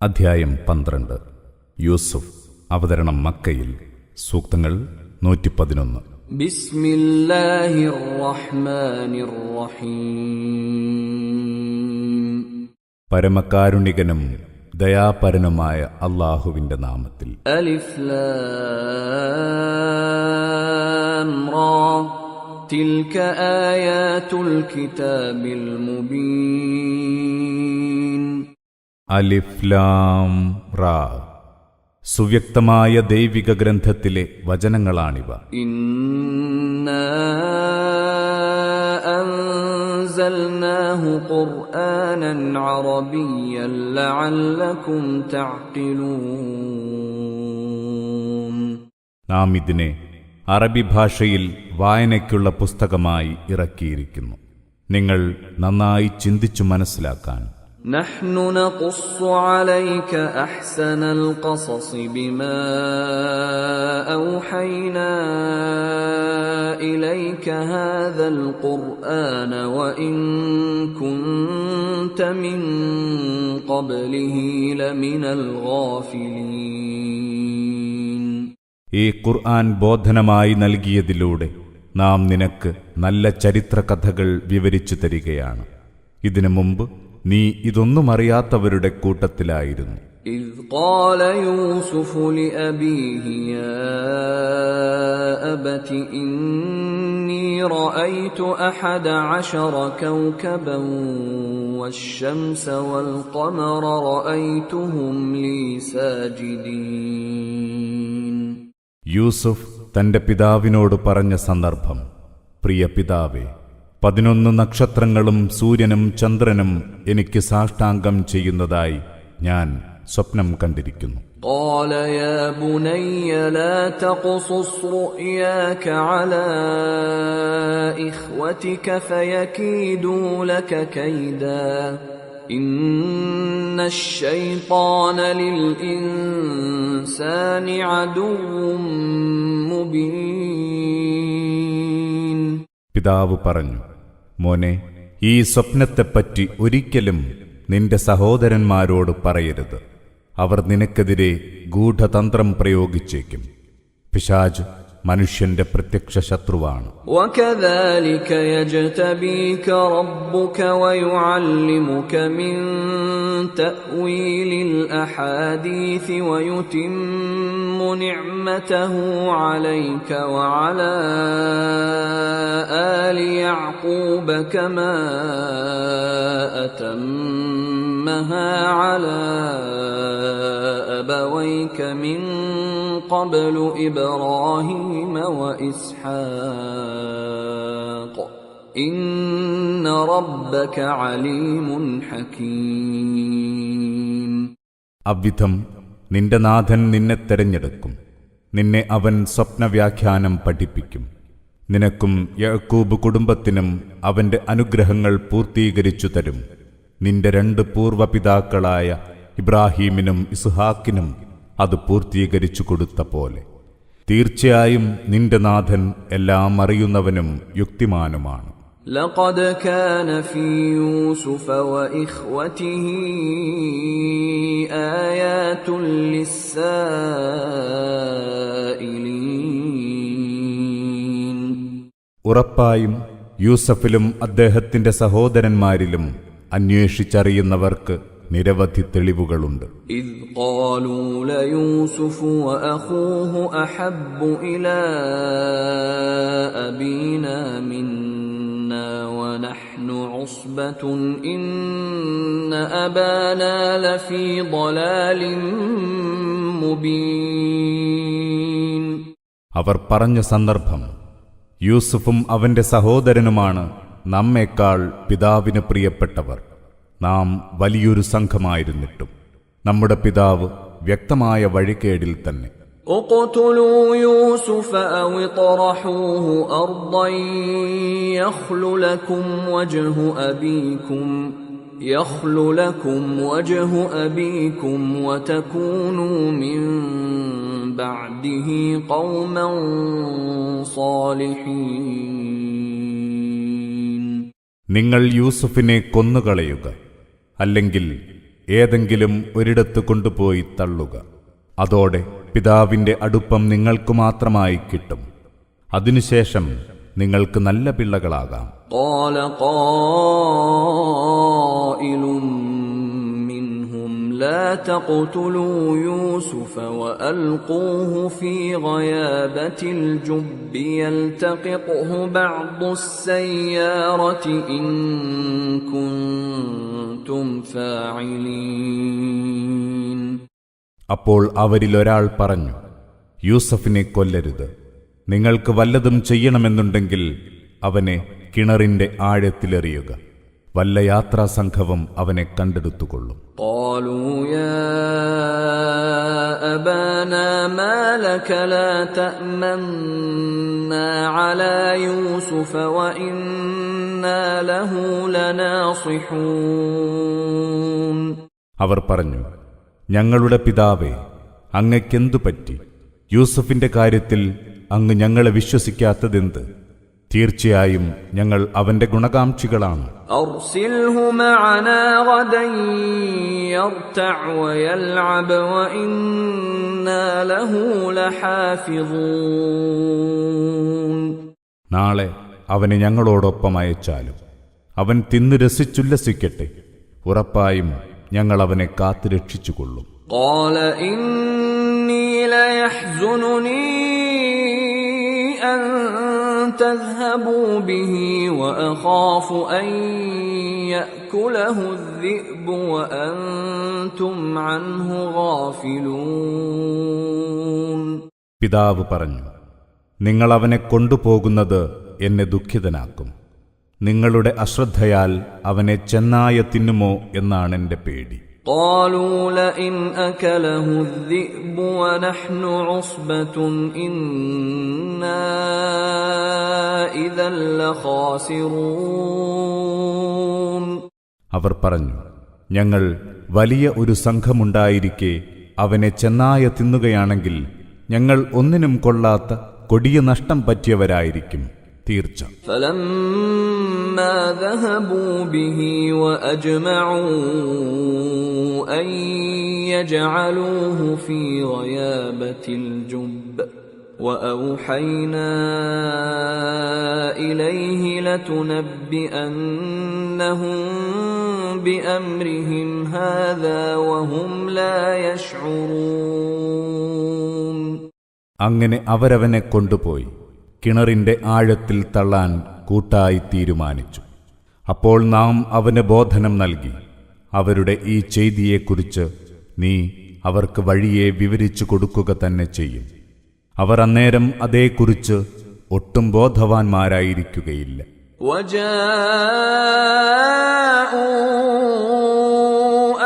അധ്യായം 12. യൂസുഫ്. അവതരണം മക്കയിൽ. സൂക്തങ്ങൾ 111. ബിസ്മില്ലാഹിർ റഹ്മാനിർ റഹീം. പരമകാരുണികനും ദയാപരനുമായ അല്ലാഹുവിന്റെ നാമത്തിൽ. അലിഫ് ലാം റാ. തിൽക ആയാതുൽ കിതാബിൽ മുബീൻ. അലിഫ് ലാം റാ. സുവ്യക്തമായ ദൈവിക ഗ്രന്ഥത്തിലെ വചനങ്ങളാണിവ. ഇന്നാ അൻസൽനാഹു ഖുർആനൻ അറബിയ്യൻ ലഅല്ലകും തഅഖിലൂൻ. നാം ഇതിനെ അറബി ഭാഷയിൽ വായനയ്ക്കുള്ള പുസ്തകമായി ഇറക്കിയിരിക്കുന്നു, നിങ്ങൾ നന്നായി ചിന്തിച്ചു മനസ്സിലാക്കാൻ. നഹ്നു നഖുസ്സു അലൈക അഹ്സനൽ ഖസസി ബിമാ ഔഹൈനാ ഇലൈക ഹാദൽ ഖുർആന വഇൻ കുൻത മിൻ ഖബ്ലിഹി ലമിനൽ ഗാഫിലീൻ. ഈ ഖുർആൻ ബോധനമായി നൽകിയതിലൂടെ നാം നിനക്ക് നല്ല ചരിത്രകഥകൾ വിവരിച്ചു തരികയാണ്. ഇതിനു മുമ്പ് നീ ഇതൊന്നും അറിയാത്തവരുടെ കൂട്ടത്തിലായിരുന്നു. ഇദ് ഖാല യൂസുഫു ലിഅബീഹി യാ അബതി ഇന്നി റഅയ്തു അഹദ അശറ കൗകബൻ വശംസ വൽ ഖമറ റഅയ്തുഹും ലീ സാജിദീൻ. യൂസുഫ് തന്റെ പിതാവിനോട് പറഞ്ഞ സന്ദർഭം: പ്രിയ പിതാവേ, 11 നക്ഷത്രങ്ങളും സൂര്യനും ചന്ദ്രനും എനിക്ക് സാഷ്ടാംഗം ചെയ്യുന്നതായി ഞാൻ സ്വപ്നം കണ്ടിരിക്കുന്നു. قال يا بني لا تقصص رؤياك على إخوتك فيكيدوا لك كيدا إن الشيطان للإنسان عدو مبين. പിതാവ് പറഞ്ഞു: മോനെ, ഈ സ്വപ്നത്തെപ്പറ്റി ഒരിക്കലും നിന്റെ സഹോദരന്മാരോട് പറയരുത്. അവർ നിനക്കെതിരെ ഗൂഢതന്ത്രം പ്രയോഗിച്ചേക്കും. പിശാച് മനുഷ്യന്റെ പ്രത്യക്ഷ ശത്രുവാണ്. وَكَذَلِكَ يَجْتَبِيكَ رَبُّكَ وَيُعَلِّمُكَ مِن تَأْوِيلِ الْأَحَادِيثِ وَيُتِمُّ نِعْمَتَهُ عَلَيْكَ وَعَلَى آلِ يَعْقُوبَ كَمَا أَتَمَّهَا عَلَى أَبَوَيْكَ مِن قَبْلُ إِبْرَاهِيمَ وَإِسْحَاقَ إِنَّ رَبَّكَ عَلِيمٌ حَكِيمٌ. അவ்விധം നിന്റെ നാഥൻ നിന്നെ തെരഞ്ഞെടുക്കും. നിന്നെ അവൻ സ്വപ്നവ്യാഖ്യാനം പഠിപ്പിക്കും. നിനക്കും യാക്കൂബ് കുടുംബത്തിനും അവന്റെ അനുഗ്രഹങ്ങൾ പൂർത്തീകരിച്ചു തരും. നിന്റെ 2 പൂർവപിതാക്കളായ ഇബ്രാഹീമിനും ഇസ്ഹാക്കിനും അത് പൂർത്തീകരിച്ചു കൊടുത്ത പോലെ. തീർച്ചയായും നിന്റെ നാഥൻ എല്ലാം അറിയുന്നവനും യുക്തിമാനുമാണ്. لقد كان في يوسف وإخوته آيات للسائلين. ഉറപ്പായും യൂസഫിലും അദ്ദേഹത്തിന്റെ സഹോദരന്മാരിലും അന്വേഷിച്ചറിയുന്നവർക്ക് നിരവധി തെളിവുകളുണ്ട്. إذ قالوا ليوسف وأخوه أحب إلى أبينا منا ونحن عصبة إن أبانا لفي ضلال مبين. അവർ പറഞ്ഞ സന്ദർഭം: യൂസുഫും അവന്റെ സഹോദരനുമാണ് നമ്മേക്കാൾ പിതാവിന് പ്രിയപ്പെട്ടവർ. നാം വലിയൊരു സംഘമായിരുന്നിട്ടും നമ്മുടെ പിതാവ് വ്യക്തമായ വഴികേടിൽ തന്നെ. اقتلوا يوسف أو اطرحوه أرضا يخل لكم وجه أبيكم وتكونوا من بعده قوما صالحين. നിങ്ങൾ യൂസുഫിനെ കൊന്നുകളയുക, അല്ലെങ്കിൽ ഏതെങ്കിലും ഒരിടത്ത് കൊണ്ടുപോയി തള്ളുക. അതോടെ പിതാവിന്റെ അടുപ്പം നിങ്ങൾക്കു മാത്രമായി കിട്ടും. അതിനുശേഷം നിങ്ങൾക്ക് നല്ല പിള്ളകളാകാം. قال قائل منهم لا تقتلوا يوسف وألقوه في غيابة الجب يلتقطه بعض السيارة إن كنتم فاعلين. അപ്പോൾ അവരിലൊരാൾ പറഞ്ഞു, യൂസഫിനെ കൊല്ലരുത്. നിങ്ങൾക്ക് വല്ലതും ചെയ്യണമെന്നുണ്ടെങ്കിൽ അവനെ കിണറിന്റെ ആഴത്തിലെറിയുക. വല്ല യാത്രാസംഘവും അവനെ കണ്ടെടുത്തുകൊള്ളും. قالوا يا أبانا ما لك لا تأمنا على يوسف وإنا له لناصحون. അവർ പറഞ്ഞു, ഞങ്ങളുടെ പിതാവേ, അങ്ങയ്ക്കെന്തു പറ്റി? യൂസഫിന്റെ കാര്യത്തിൽ അങ്ങ് ഞങ്ങളെ വിശ്വസിക്കാത്തതെന്ത്? തീർച്ചയായും ഞങ്ങൾ അവന്റെ ഗുണകാംക്ഷികളാണ്. أرسله معنا غدا يرتع ويلعب وإنا له لحافظون. നാളെ അവനെ ഞങ്ങളോടൊപ്പം അയച്ചാലും അവൻ തിന്നു രസിച്ചുല്ലസിക്കട്ടെ. ഉറപ്പായും ഞങ്ങൾ അവനെ കാത്തുരക്ഷിച്ചുകൊള്ളും. قال إني ليحزنني أن تذهبوا به وأخاف أن يأكله الذئب وأنتم عنه غافلون. പിതാവ് പറഞ്ഞു, നിങ്ങൾ അവനെ കൊണ്ടുപോകുന്നത് എന്നെ ദുഃഖിതനാക്കും. നിങ്ങളുടെ അശ്രദ്ധയാൽ അവനെ ചെന്നായ തിന്നുമോ എന്നാണെന്റെ പേടി. قالوا لئن أكله الذئب ونحن عصبة إنا إذا لخاسرون. അവർ പറഞ്ഞു, ഞങ്ങൾ വലിയ ഒരു സംഘമുണ്ടായിരിക്കെ അവനെ ചെന്നായ തിന്നുകയാണെങ്കിൽ ഞങ്ങൾ ഒന്നിനും കൊള്ളാത്ത കൊടിയ നഷ്ടം പറ്റിയവരായിരിക്കും തീർച്ച. فلما ذهبوا به وأجمعوا أن يجعلوه في غيابة الجب وأوحينا إليه لتنبئنهم بأمرهم هذا وهم لا يشعرون. അങ്ങനെ അവരവനെ കൊണ്ടുപോയി കിണറിന്റെ ആഴത്തിൽ തള്ളാൻ കൂട്ടായി തീരുമാനിച്ചു. അപ്പോൾ നാം അവന് ബോധനം നൽകി, അവരുടെ ഈ ചെയ്തിയെക്കുറിച്ച് നീ അവർക്ക് വഴിയെ വിവരിച്ചു കൊടുക്കുക തന്നെ ചെയ്യും. അവർ അന്നേരം അതേക്കുറിച്ച് ഒട്ടും ബോധവാന്മാരായിരിക്കുകയില്ല.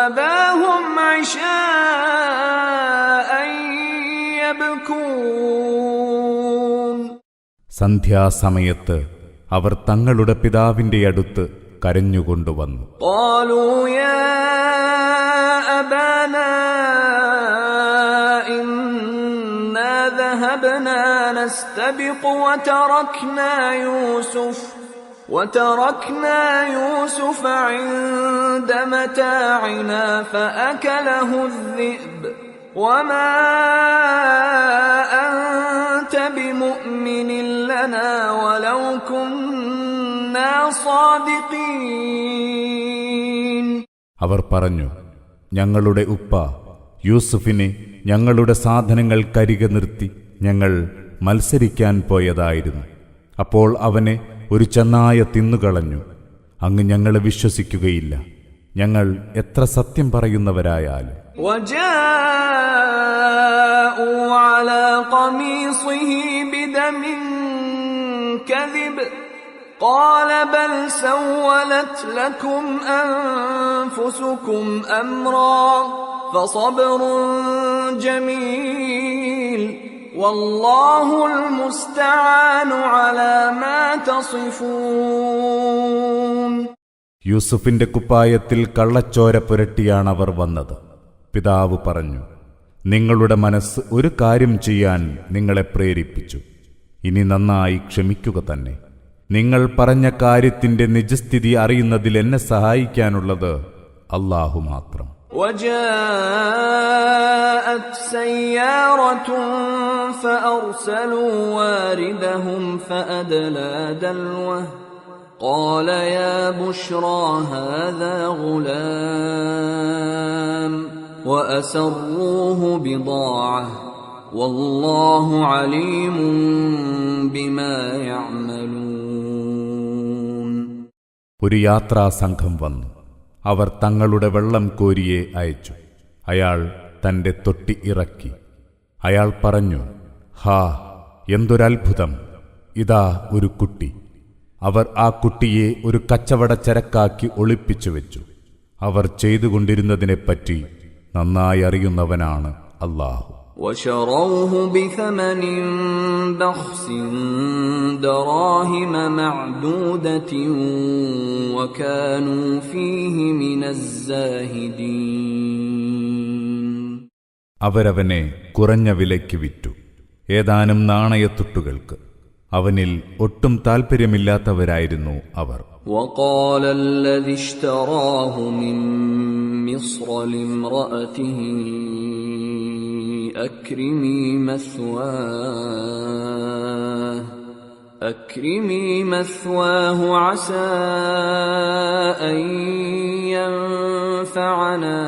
أباهم عشاء يبكون. സന്ധ്യാസമയത്ത് അവർ തങ്ങളുടെ പിതാവിന്റെ അടുത്ത് കരഞ്ഞുകൊണ്ടുവന്നു. قالوا يا أبانا إنا ذهبنا نستبق وتركنا يوسف عند متاعنا فأكله الذئب وما أنت بمؤمن لنا ولو كنا صادقين. അവർ പറഞ്ഞു, ഞങ്ങളുടെ ഉപ്പ യൂസുഫിനെ ഞങ്ങളുടെ സാധനങ്ങൾക്കരികെ നിർത്തി ഞങ്ങൾ മത്സരിക്കാൻ പോയതായിരുന്നു. അപ്പോൾ അവനെ ഒരു ചെന്നായ തിന്നുകളഞ്ഞു. അങ്ങ് ഞങ്ങളെ വിശ്വസിക്കുകയില്ല, ഞങ്ങൾ എത്ര സത്യം പറയുന്നവരായാലും. وجاءوا على قميصه بدم كذب قال بل سولت لكم أنفسكم أمرا فصبر جميل والله المستعان على ما تصفون. യൂസുഫിന്റെ കുപ്പായത്തിൽ കള്ളച്ചോര പുരട്ടിയാണവർ വന്നത്. പിതാവ് പറഞ്ഞു, നിങ്ങളുടെ മനസ്സ് ഒരു കാര്യം ചെയ്യാൻ നിങ്ങളെ പ്രേരിപ്പിച്ചു. ഇനി നന്നായി ക്ഷമിക്കുക തന്നെ. നിങ്ങൾ പറഞ്ഞ കാര്യത്തിന്റെ നിജസ്ഥിതി അറിയുന്നതിൽ എന്നെ സഹായിക്കാനുള്ളത് അല്ലാഹു മാത്രം. وجاءت سيارة فأرسلوا واردهم فأدلى دلوه قال يا بشرى هذا غلام وأسروه بضاعة والله عليم بما يعملون. ഒരു യാത്രാസംഘം വന്നു. അവർ തങ്ങളുടെ വെള്ളം കോരിയെ അയച്ചു. അയാൾ തന്റെ തൊട്ടി ഇറക്കി. അയാൾ പറഞ്ഞു, ഹാ, എന്തൊരത്ഭുതം! ഇതാ ഒരു കുട്ടി. അവർ ആ കുട്ടിയെ ഒരു കച്ചവടച്ചരക്കാക്കി ഒളിപ്പിച്ചു വെച്ചു. അവർ ചെയ്തുകൊണ്ടിരുന്നതിനെപ്പറ്റി നന്നായി അറിയുന്നവനാണ് അല്ലാഹു. وشروه بثمن بخس دراهم معدودة وكانوا فيه من الزاهدين. അവരവനെ കുറഞ്ഞ വിലയ്ക്ക് വിറ്റു, ഏതാനും നാണയത്തുട്ടുകൾക്ക്. അവനിൽ ഒട്ടും താൽപര്യമില്ലാത്തവരായിരുന്നു അവർ. وقال الذي اشتراه من مصر لامرأته أكرمي مثواه عسى أن ينفعنا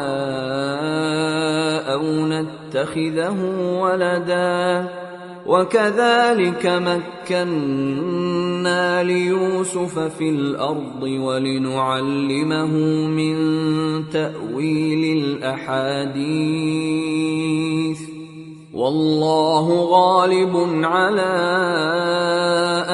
أو نتخذه ولدا وكذلك مكنا ليوسف في الأرض ولنعلمه من تأويل الأحاديث والله غالب على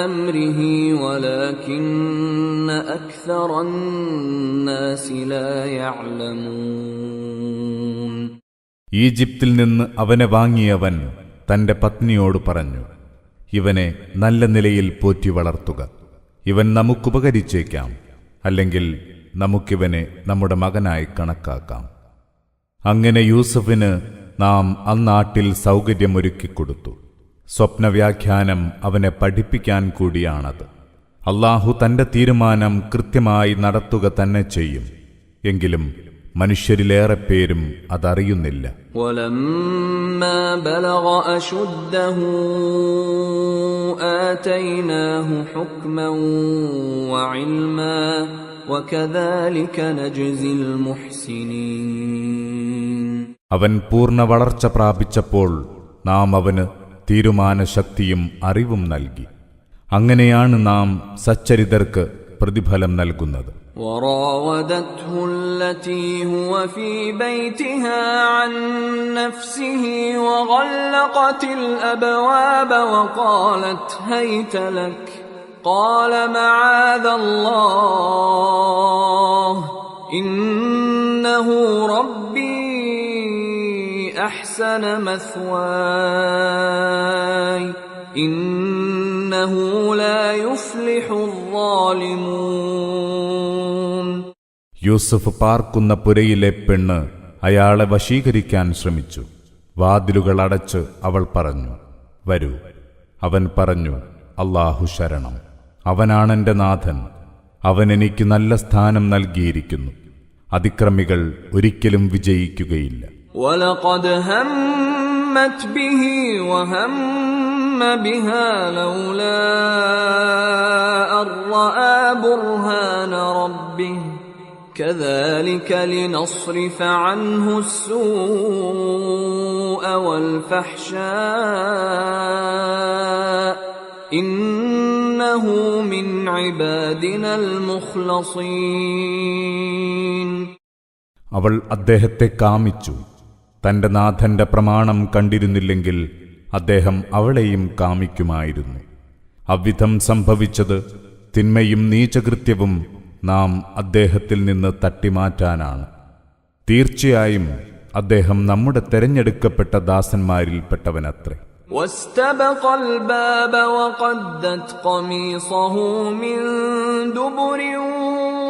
أمره ولكن أكثر الناس لا يعلمون. ഈജിപ്തിൽ നിന്ന് അവനെ വാങ്ങിയവൻ തന്റെ പത്നിയോട് പറഞ്ഞു, ഇവനെ നല്ല നിലയിൽ പോറ്റി വളർത്തുക. ഇവൻ നമുക്കുപകരിച്ചേക്കാം, അല്ലെങ്കിൽ നമുക്കിവനെ നമ്മുടെ മകനായി കണക്കാക്കാം. അങ്ങനെ യൂസഫിന് നാം അന്നാട്ടിൽ സൗകര്യമൊരുക്കിക്കൊടുത്തു. സ്വപ്നവ്യാഖ്യാനം അവനെ പഠിപ്പിക്കാൻ കൂടിയാണത്. അല്ലാഹു തന്റെ തീരുമാനം കൃത്യമായി നടത്തുക തന്നെ ചെയ്യും. എങ്കിലും മനുഷ്യരിലേറെ പേരും അതറിയുന്നില്ല. വലമ്മാ ബലഗ അശുദ്ധഹു ആതൈനാഹു ഹുക്മൻ വഇൽമാ വകദാലിക നജ്സിൽ മുഹ്സിനീൻ. അവൻ പൂർണ്ണ വളർച്ച പ്രാപിച്ചപ്പോൾ നാം അവന് തീരുമാനശക്തിയും അറിവും നൽകി. അങ്ങനെയാണ് നാം സച്ചരിതർക്ക് പ്രതിഫലം നൽകുന്നത്. وراودته التي هو في بيتها عن نفسه وغلقت الأبواب وقالت هيت لك قال معاذ الله إنه ربي أحسن مثواي إنه لا يفلح الظالمون. യൂസഫ് പാർക്കുന്ന പുരയിലെ പെണ്ണ് അയാളെ വശീകരിക്കാൻ ശ്രമിച്ചു. വാതിലുകൾ അടച്ച് അവൾ പറഞ്ഞു, വരൂ. അവൻ പറഞ്ഞു, അല്ലാഹു ശരണം, അവനാണെന്റെ നാഥൻ. അവൻ എനിക്ക് നല്ല സ്ഥാനം നൽകിയിരിക്കുന്നു. അതിക്രമികൾ ഒരിക്കലും വിജയിക്കുകയില്ല. وَلَقَدْ هَمَّتْ بِهِ وَهَمَّ بِهَا لَوْلَا أَن رَّأَىٰ بُرْهَانَ رَبِّهِ كَذَلِكَ لِنَصْرِفَ عَنْهُ السُّوءَ وَالْفَحْشَاءَ إِنَّهُ مِنْ عِبَادِنَا الْمُخْلَصِينَ. അവൾ അദ്ദേഹത്തെ കാമിച്ചു. തന്റെ നാഥന്റെ പ്രമാണം കണ്ടിരുന്നില്ലെങ്കിൽ അദ്ദേഹം അവളെയും കാമിക്കുമായിരുന്നു. അവിധം സംഭവിച്ചത് തിന്മയും നീചകൃത്യവും നാം അദ്ദേഹത്തിൽ നിന്ന് തട്ടിമാറ്റാനാണ്. തീർച്ചയായും അദ്ദേഹം നമ്മുടെ തെരഞ്ഞെടുക്കപ്പെട്ട ദാസന്മാരിൽപ്പെട്ടവനത്രേ. واستبق الباب وقدت قميصه من دبر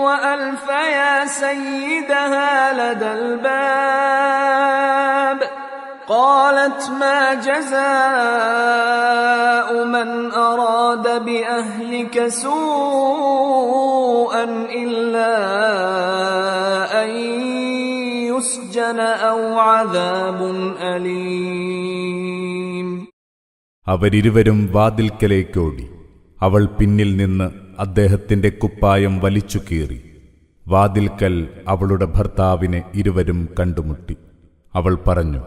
وألف يا سيدها لدى الباب قالت ما جزاء من أراد بأهلك سوءا إلا أن يسجن أو عذاب أليم. അവരിരുവരും വാതിൽക്കലേക്കോടി. അവൾ പിന്നിൽ നിന്ന് അദ്ദേഹത്തിന്റെ കുപ്പായം വലിച്ചു കീറി. വാതിൽക്കൽ അവളുടെ ഭർത്താവിനെ ഇരുവരും കണ്ടുമുട്ടി. അവൾ പറഞ്ഞു,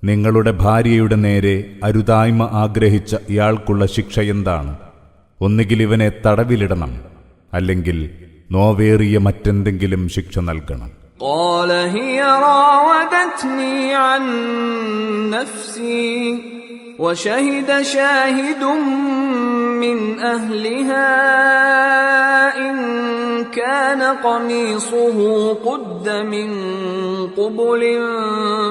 നിങ്ങളുടെ ഭാര്യയുടെ നേരെ അരുതായ്മ ആഗ്രഹിച്ച ഇയാൾക്കുള്ള ശിക്ഷ എന്താണ്? ഒന്നുകിൽ ഇവനെ തടവിലിടണം, അല്ലെങ്കിൽ നോവേറിയ മറ്റെന്തെങ്കിലും ശിക്ഷ നൽകണം. قال هي راودتني عن نفسي وشهد شاهد من أهلها إن كان قميصه قد من قبل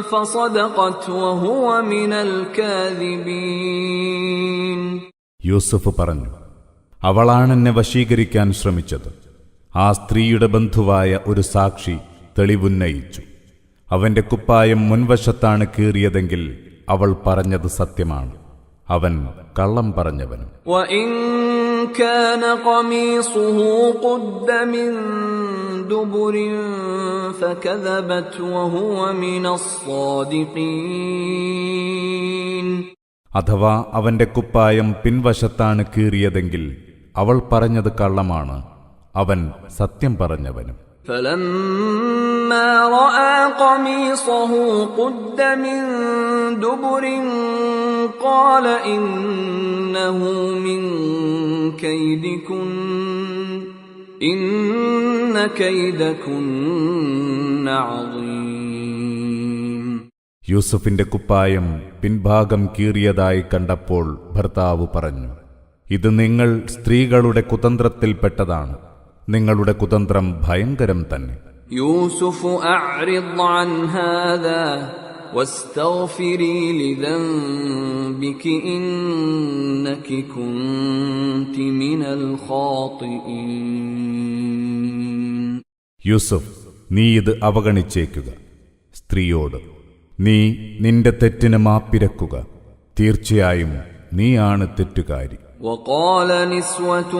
فصدقت وهو من الكاذبين. യൂസുഫ് പറഞ്ഞു, അവളാണെന്നെ വശീകരിക്കാൻ ശ്രമിച്ചത്. ആ സ്ത്രീയുടെ ബന്ധുവായ ഒരു സാക്ഷി തെളിവുന്നയിച്ചു. അവന്റെ കുപ്പായം മുൻവശത്താണ് കീറിയതെങ്കിൽ അവൾ പറഞ്ഞത് സത്യമാണ്, അവൻ കള്ളം പറഞ്ഞവനും. وَإِن كَانَ قَمِيصُهُ قُدَّ مِن دُبُرٍ فَكَذَبَتْ وَهُوَ مِنَ الصَّادِقِينَ. അഥവാ അവന്റെ കുപ്പായം പിൻവശത്താണ് കീറിയതെങ്കിൽ അവൾ പറഞ്ഞത് കള്ളമാണ്, അവൻ സത്യം പറഞ്ഞവനും. فَلَمَّا رَأَى قَمِيصَهُ قُدَّ مِن دُبُرٍ قَالَ إِنَّهُ مِن كَيْدِكُنَّ إِنَّ كَيْدَكُنَّ عَظِيمٌ. യൂസുഫിന്റെ കുപ്പായം പിൻഭാഗം കീറിയതായി കണ്ടപ്പോൾ ഭർത്താവ് പറഞ്ഞു, ഇത് നിങ്ങൾ സ്ത്രീകളുടെ കുതന്ത്രത്തിൽപ്പെട്ടതാണ്. നിങ്ങളുടെ കുതന്ത്രം ഭയങ്കരം തന്നെ. يوسف أعرض عن هذا واستغفري لذنبك إنك كنت من الخاطئين. യൂസുഫ്, നീ ഇത് അവഗണിച്ചേക്കുക. സ്ത്രീയോട്, നീ നിന്റെ തെറ്റിന് മാപ്പിരക്കുക. തീർച്ചയായും നീയാണ് തെറ്റുകാരി. وقال نسوة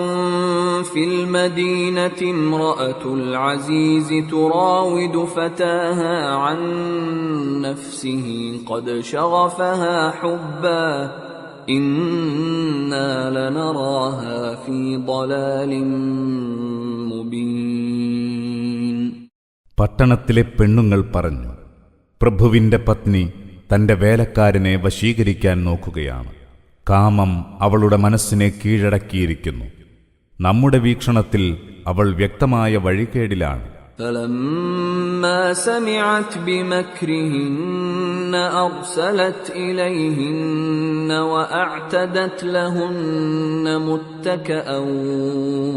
في المدينة امرأة العزيز تراود فتاها عن نفسه قد شغفها حبا إنا لنراها في ضلال مبين. പട്ടണത്തിലെ പെണ്ണുങ്ങൾ പറഞ്ഞു, പ്രഭുവിന്റെ പത്നി തന്റെ വേലക്കാരനെ വശീകരിക്കാൻ നോക്കുകയാണ്. കാമം അവളുടെ മനസ്സിനെ കീഴടക്കിയിരിക്കുന്നു. നമ്മുടെ വീക്ഷണത്തിൽ അവൾ വ്യക്തമായ വഴികേടിലാണ്. فلما سمعت بمكرهن أرسلت إليهن وأعتدت لهن متكئا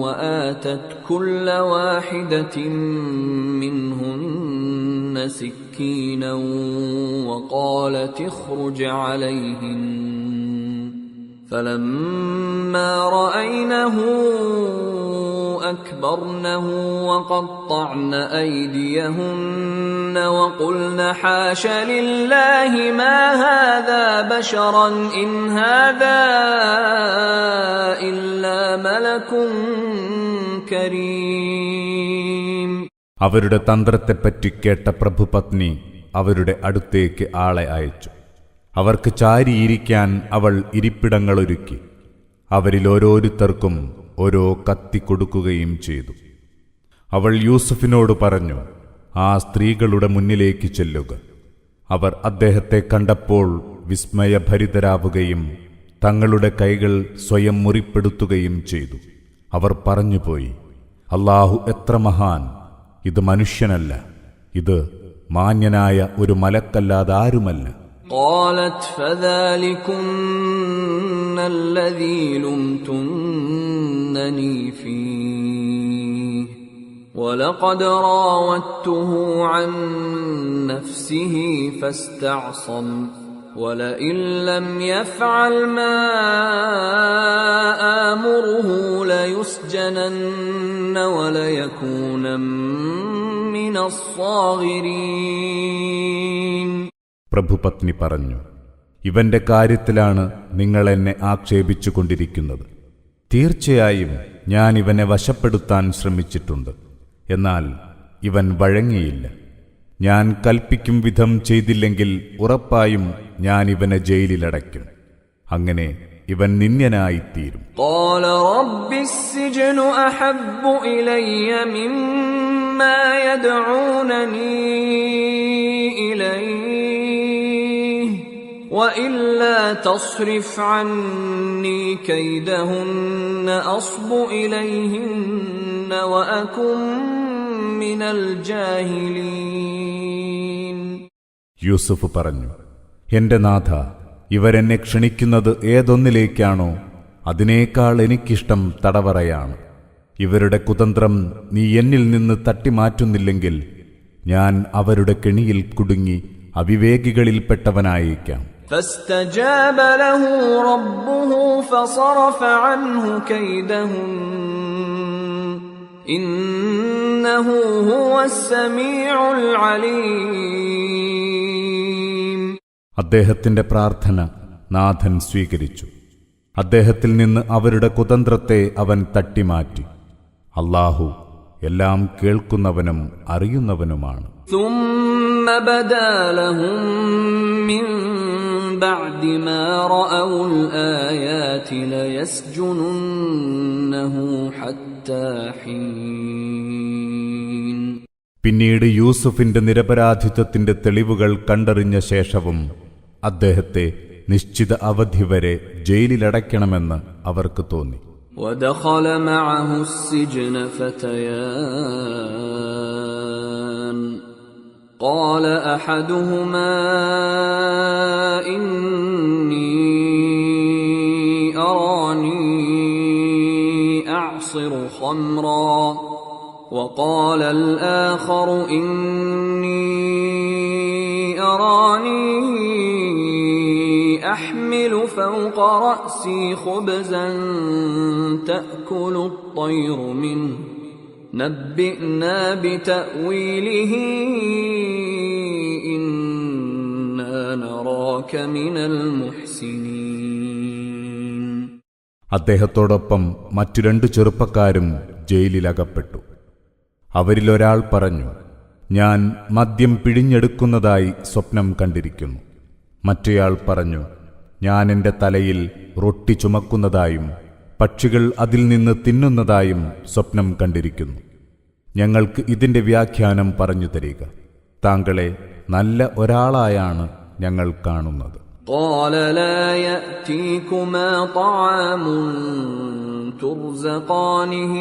وآتت كل واحدة منهن سكينا وقالت اخرج عليهن فلما رأينه أكبرنه وقطعن أيديهن وقلن حاش لله ما هذا بشرا إن هذا إلا ملك كريم. അവരുടെ തന്ത്രത്തെപ്പറ്റി കേട്ട പ്രഭുപത്നി അവരുടെ അടുത്തേക്ക് ആളെ അയച്ചു. അവർക്ക് ചാരിയിരിക്കാൻ അവൾ ഇരിപ്പിടങ്ങളൊരുക്കി. അവരിൽ ഓരോരുത്തർക്കും ഓരോ കത്തി കൊടുക്കുകയും ചെയ്തു. അവൾ യൂസുഫിനോട് പറഞ്ഞു, ആ സ്ത്രീകളുടെ മുന്നിലേക്ക് ചെല്ലുക. അവർ അദ്ദേഹത്തെ കണ്ടപ്പോൾ വിസ്മയഭരിതരാവുകയും തങ്ങളുടെ കൈകൾ സ്വയം മുറിപ്പെടുത്തുകയും ചെയ്തു. അവർ പറഞ്ഞുപോയി, അല്ലാഹു എത്ര മഹാൻ! ഇത് മനുഷ്യനല്ല, ഇത് മാന്യനായ ഒരു മലക്കല്ലാതാരുമല്ല. قالت فذلكن الذي لمتنني فيه ولقد راودته عن نفسه فاستعصم ولئن لم يفعل ما آمره ليسجنن وليكونا من الصاغرين. പ്രഭുപത്നി പറഞ്ഞു, ഇവന്റെ കാര്യത്തിലാണ് നിങ്ങൾ എന്നെ ആക്ഷേപിച്ചുകൊണ്ടിരിക്കുന്നത്. തീർച്ചയായും ഞാൻ ഇവനെ വശപ്പെടുത്താൻ ശ്രമിച്ചിട്ടുണ്ട്, എന്നാൽ ഇവൻ വഴങ്ങിയില്ല. ഞാൻ കൽപ്പിക്കും വിധം ചെയ്തില്ലെങ്കിൽ ഉറപ്പായും ഞാൻ ഇവനെ ജയിലിലടയ്ക്കും. അങ്ങനെ ഇവൻ നിന്ദ്യനായിത്തീരും. قال رب السجن أحب إلي مما يدعونني إليه وإلا تصرف عني كيدهن أصب إليهن وأكن من الجاهلين. യൂസുഫ് പറഞ്ഞു, എന്റെ നാഥ, ഇവരെന്നെ ക്ഷണിക്കുന്നത് ഏതൊന്നിലേക്കാണോ അതിനേക്കാൾ എനിക്കിഷ്ടം തടവറയാണ്. ഇവരുടെ കുതന്ത്രം നീ എന്നിൽ നിന്ന് തട്ടിമാറ്റുന്നില്ലെങ്കിൽ ഞാൻ അവരുടെ കെണിയിൽ കുടുങ്ങി അവിവേകികളിൽപ്പെട്ടവനായേക്കാം. فاستجاب له ربه فصرف عنه كيدهن إنه هو السميع العليم. അദ്ദേഹത്തിന്റെ പ്രാർത്ഥന നാഥൻ സ്വീകരിച്ചു. അദ്ദേഹത്തിൽ നിന്ന് അവരുടെ കുതന്ത്രത്തെ അവൻ തട്ടിമാറ്റി. അല്ലാഹു എല്ലാം കേൾക്കുന്നവനും അറിയുന്നവനുമാണ്. ثم بدا لهم من بعد ما رأوا الآيات ليسجننه حتى حين. പിന്നീട് യൂസുഫിന്റെ നിരപരാധിത്വത്തിന്റെ തെളിവുകൾ കണ്ടറിഞ്ഞ ശേഷവും അദ്ദേഹത്തെ നിശ്ചിത അവധി വരെ ജയിലിലടയ്ക്കണമെന്ന് അവർക്ക് തോന്നി. ودخل معه السجن فتيان قال أحدهما إني أراني أعصر خمرا وقال الآخر إني أراني أحمل فوق رأسي خبزا تأكل الطير منه نبئنا بتأويله إنا نراك من المحسنين. അദ്ദേഹത്തോടൊപ്പം മറ്റു 2 ചെറുപ്പക്കാരും ജയിലിലകപ്പെട്ടു. അവരിലൊരാൾ പറഞ്ഞു, ഞാൻ മദ്യം പിഴിഞ്ഞെടുക്കുന്നതായി സ്വപ്നം കണ്ടിരിക്കുന്നു. മറ്റേയാൾ പറഞ്ഞു, ഞാൻ എൻ്റെ തലയിൽ റൊട്ടി ചുമക്കുന്നതായും പക്ഷികൾ അതിൽ നിന്ന് തിന്നുന്നതായും സ്വപ്നം കണ്ടിരിക്കുന്നു. ഞങ്ങൾക്ക് ഇതിൻ്റെ വ്യാഖ്യാനം പറഞ്ഞു തരിക. താങ്കളെ നല്ല ഒരാളായാണ് ഞങ്ങൾ കാണുന്നത്. قال لا يأتيكما طعام ترزقانه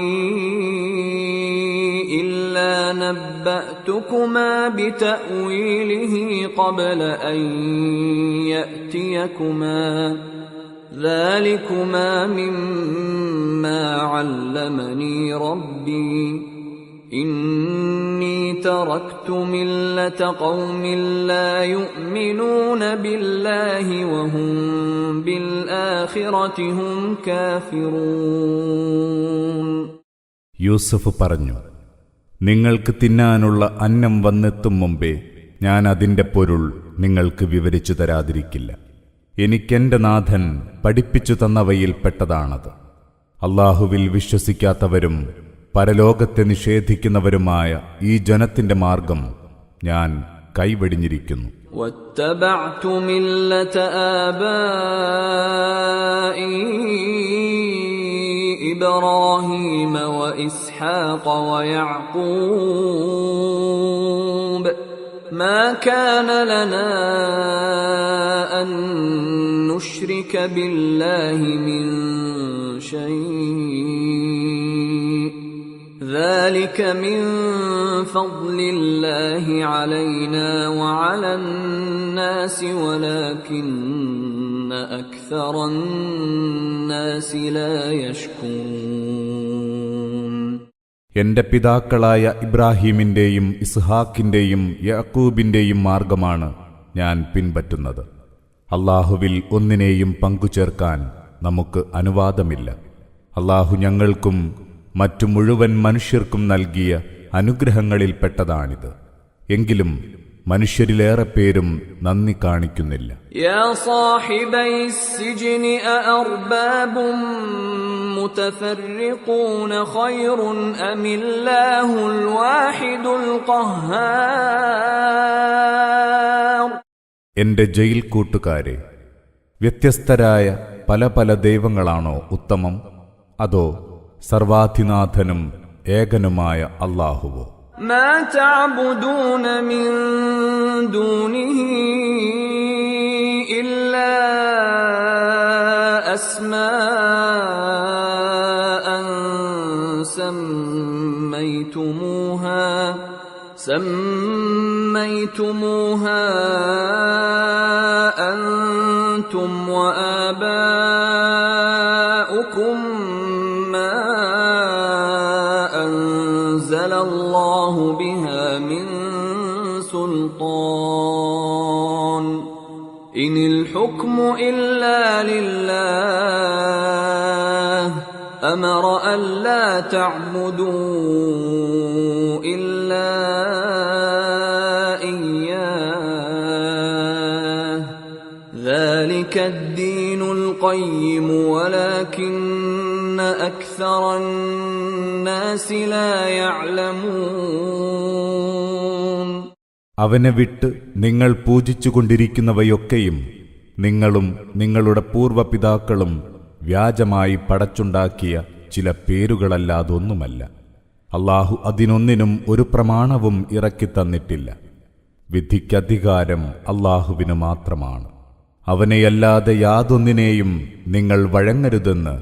إلا نبأتكما بتأويله قبل أن يأتيكما ذلكما مما علمني ربي إني تركت ملة قوم لا يؤمنون بالله وهم بالآخرة هم كافرون. യൂസുഫ് പറഞ്ഞു, നിങ്ങൾക്ക് തിന്നാനുള്ള അന്നം വന്നെത്തും മുമ്പേ ഞാൻ അതിൻ്റെ പൊരുൾ നിങ്ങൾക്ക് വിവരിച്ചു തരാതിരിക്കില്ല. എനിക്കെന്റെ നാഥൻ പഠിപ്പിച്ചു തന്നവയിൽപ്പെട്ടതാണത്. അല്ലാഹുവിൽ വിശ്വസിക്കാത്തവരും പരലോകത്തെ നിഷേധിക്കുന്നവരുമായ ഈ ജനത്തിന്റെ മാർഗം ഞാൻ കൈവെടിഞ്ഞിരിക്കുന്നു. واتبعت ملة آبائي إبراهيم وإسحاق ويعقوب ما كان لنا أن نشرك بالله من شيء ذلك من فضل الله علينا وعلى الناس ولكن أكثر الناس لا يشكرون. എന്റെ പിതാക്കളായ ഇബ്രാഹീമിന്റെയും ഇസ്ഹാക്കിന്റെയും യാക്കൂബിന്റെയും മാർഗമാണ് ഞാൻ പിൻപറ്റുന്നത്. അല്ലാഹുവിൽ ഒന്നിനെയും പങ്കുചേർക്കാൻ നമുക്ക് അനുവാദമില്ല. അല്ലാഹു ഞങ്ങൾക്കും മറ്റു മുഴുവൻ മനുഷ്യർക്കും നൽകിയ അനുഗ്രഹങ്ങളിൽപ്പെട്ടതാണിത്. എങ്കിലും മനുഷ്യരിലേറെ പേരും നന്ദി കാണിക്കുന്നില്ല. يا صاحبي السجن أأرباب متفرقون خير أم الله الواحد القهار. എന്റെ ജയിൽ കൂട്ടുകാരെ, വ്യത്യസ്തരായ പല പല ദൈവങ്ങളാണോ ഉത്തമം, അതോ സർവാധിനാഥനും ഏകനുമായ അല്ലാഹുവോ? ما تعبدون من دونه إلا أسماء سميتموها أنتم وآباؤكم ما أنزل الله بها من سلطان إن الحكم إلا لله أمر ألا تعبدوا إلا إياه ذلك الدين القيم ولكن أكثر الناس لا يعلمون. അവനെ വിട്ട് നിങ്ങൾ പൂജിച്ചുകൊണ്ടിരിക്കുന്നവയൊക്കെയും നിങ്ങളും നിങ്ങളുടെ പൂർവപിതാക്കളും വ്യാജമായി പടച്ചുണ്ടാക്കിയ ചില പേരുകളല്ലാതൊന്നുമല്ല. അല്ലാഹു അതിനൊന്നിനും ഒരു പ്രമാണവും ഇറക്കിത്തന്നിട്ടില്ല. വിധിക്കധികാരം അല്ലാഹുവിന് മാത്രമാണ്. അവനെയല്ലാതെ യാതൊന്നിനെയും നിങ്ങൾ വഴങ്ങരുതെന്ന്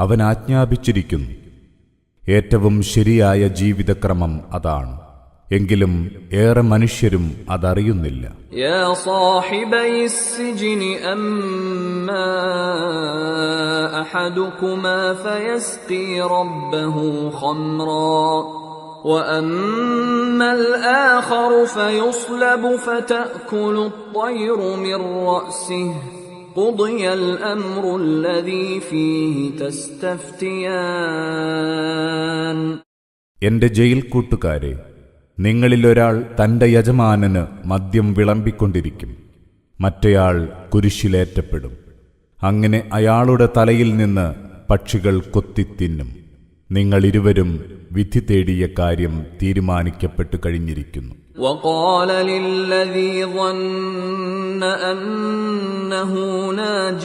അവൻ ആജ്ഞാപിച്ചിരിക്കുന്നു. ഏറ്റവും ശരിയായ ജീവിതക്രമം അതാണ്. എങ്കിലും ഏറെ മനുഷ്യരും അതറിയുന്നില്ല. يا صاحبي السجن أما أحدكما فيسقي ربه خمرا وأما الآخر فيصلب فتأكل الطير من رأسه قضي الأمر الذي فيه تستفتيان. എന്റെ ജയിൽ കൂട്ടുകാരെ, നിങ്ങളിലൊരാൾ തന്റെ യജമാനന് മദ്യം വിളമ്പിക്കൊണ്ടിരിക്കും. മറ്റേയാൾ കുരിശിലേറ്റപ്പെടും. അങ്ങനെ അയാളുടെ തലയിൽ നിന്ന് പക്ഷികൾ കൊത്തിത്തിന്നും. നിങ്ങളിരുവരും വിധി തേടിയ കാര്യം തീരുമാനിക്കപ്പെട്ടു കഴിഞ്ഞിരിക്കുന്നു. وقال للذي ظن أنه ناج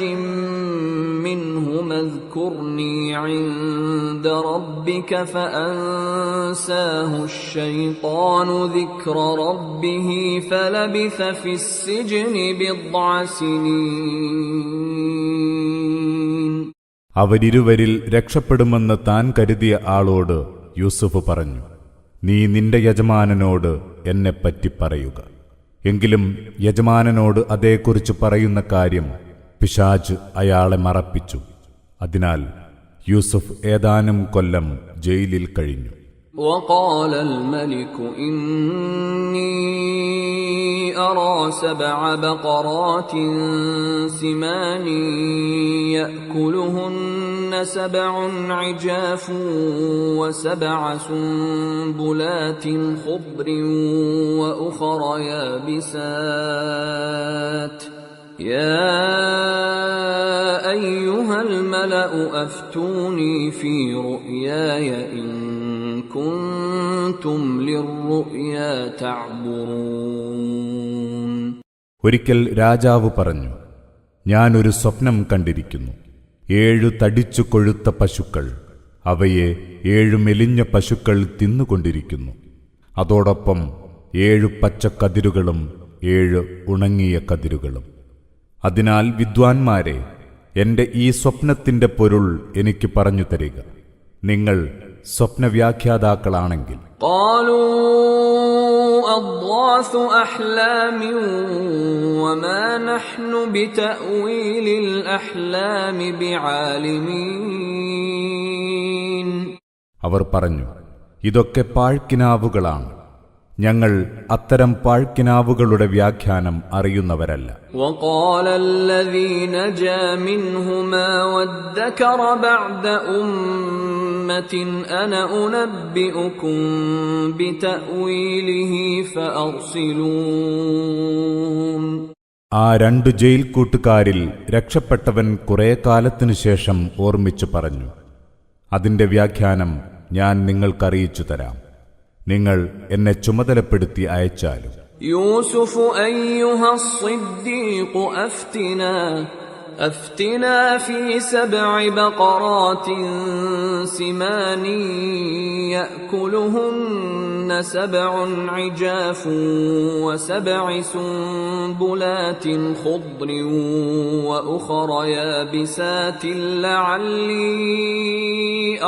منهم اذكرني عند ربك فأنساه الشيطان ذكر ربه فلبث في السجن بضع سنين. അവരിരുവരിൽ രക്ഷപ്പെടുമെന്ന് താൻ കരുതിയ ആളോട് യൂസുഫ് പറഞ്ഞു, നീ നിന്റെ യജമാനനോട് എന്നെപ്പറ്റി പറയുക. എങ്കിലും യജമാനനോട് അതേക്കുറിച്ച് പറയുന്ന കാര്യം പിശാച് അയാളെ മറപ്പിച്ചു. അതിനാൽ യൂസുഫ് ഏതാനും കൊല്ലം ജയിലിൽ കഴിഞ്ഞു. وقال الملك إني أرى 7 بقرات سمان يأكلهن 7 عجاف و7 سنبلات خضر وأخر يابسات يا أيها الملأ أفتوني في رؤياي إن كنتم للرؤيا تعبرون. ഒരിക്കൽ രാജാവ് പറഞ്ഞു, ഞാനൊരു സ്വപ്നം കണ്ടിരിക്കുന്നു. 7 തടിച്ചു കൊഴുത്ത പശുക്കൾ അവയെ 7 മെലിഞ്ഞ പശുക്കൾ തിന്നുകൊണ്ടിരിക്കുന്നു. അതോടൊപ്പം 7 പച്ചക്കതിരുകളും 7 ഉണങ്ങിയ കതിരുകളും. അതിനാൽ വിദ്വാൻമാരെ, എന്റെ ഈ സ്വപ്നത്തിന്റെ പൊരുൾ എനിക്ക് പറഞ്ഞു തരിക, നിങ്ങൾ സ്വപ്നവ്യാഖ്യാതാക്കളാണെങ്കിൽ. أضغاث أحلام وما نحن بتأويل الأحلام بعالمين. അവർ പറഞ്ഞു, ഇതൊക്കെ പാഴ്ക്കിനാവുകളാണ്. ഞങ്ങൾ അത്തരം പാഴ്ക്കിനാവുകളുടെ വ്യാഖ്യാനം അറിയുന്നവരല്ല. وقال الذي نجا منهما وادكر بعد أمة أنا أنبئكم بتأويله فأرسلون. ആ രണ്ടു ജയിൽ കൂട്ടുകാരിൽ രക്ഷപ്പെട്ടവൻ കുറെ കാലത്തിനു ശേഷം ഓർമ്മിച്ചു പറഞ്ഞു, അതിന്റെ വ്യാഖ്യാനം ഞാൻ നിങ്ങൾക്കറിയിച്ചു തരാം, നിങ്ങൾ എന്നെ ചുമതലപ്പെടുത്തി അയച്ചാലും. يوسف أيها الصديق أفتنا في 7 بقرات سمان يأكلهن 7 عجاف و7 سنبلات خضر وأخر يابسات لعلي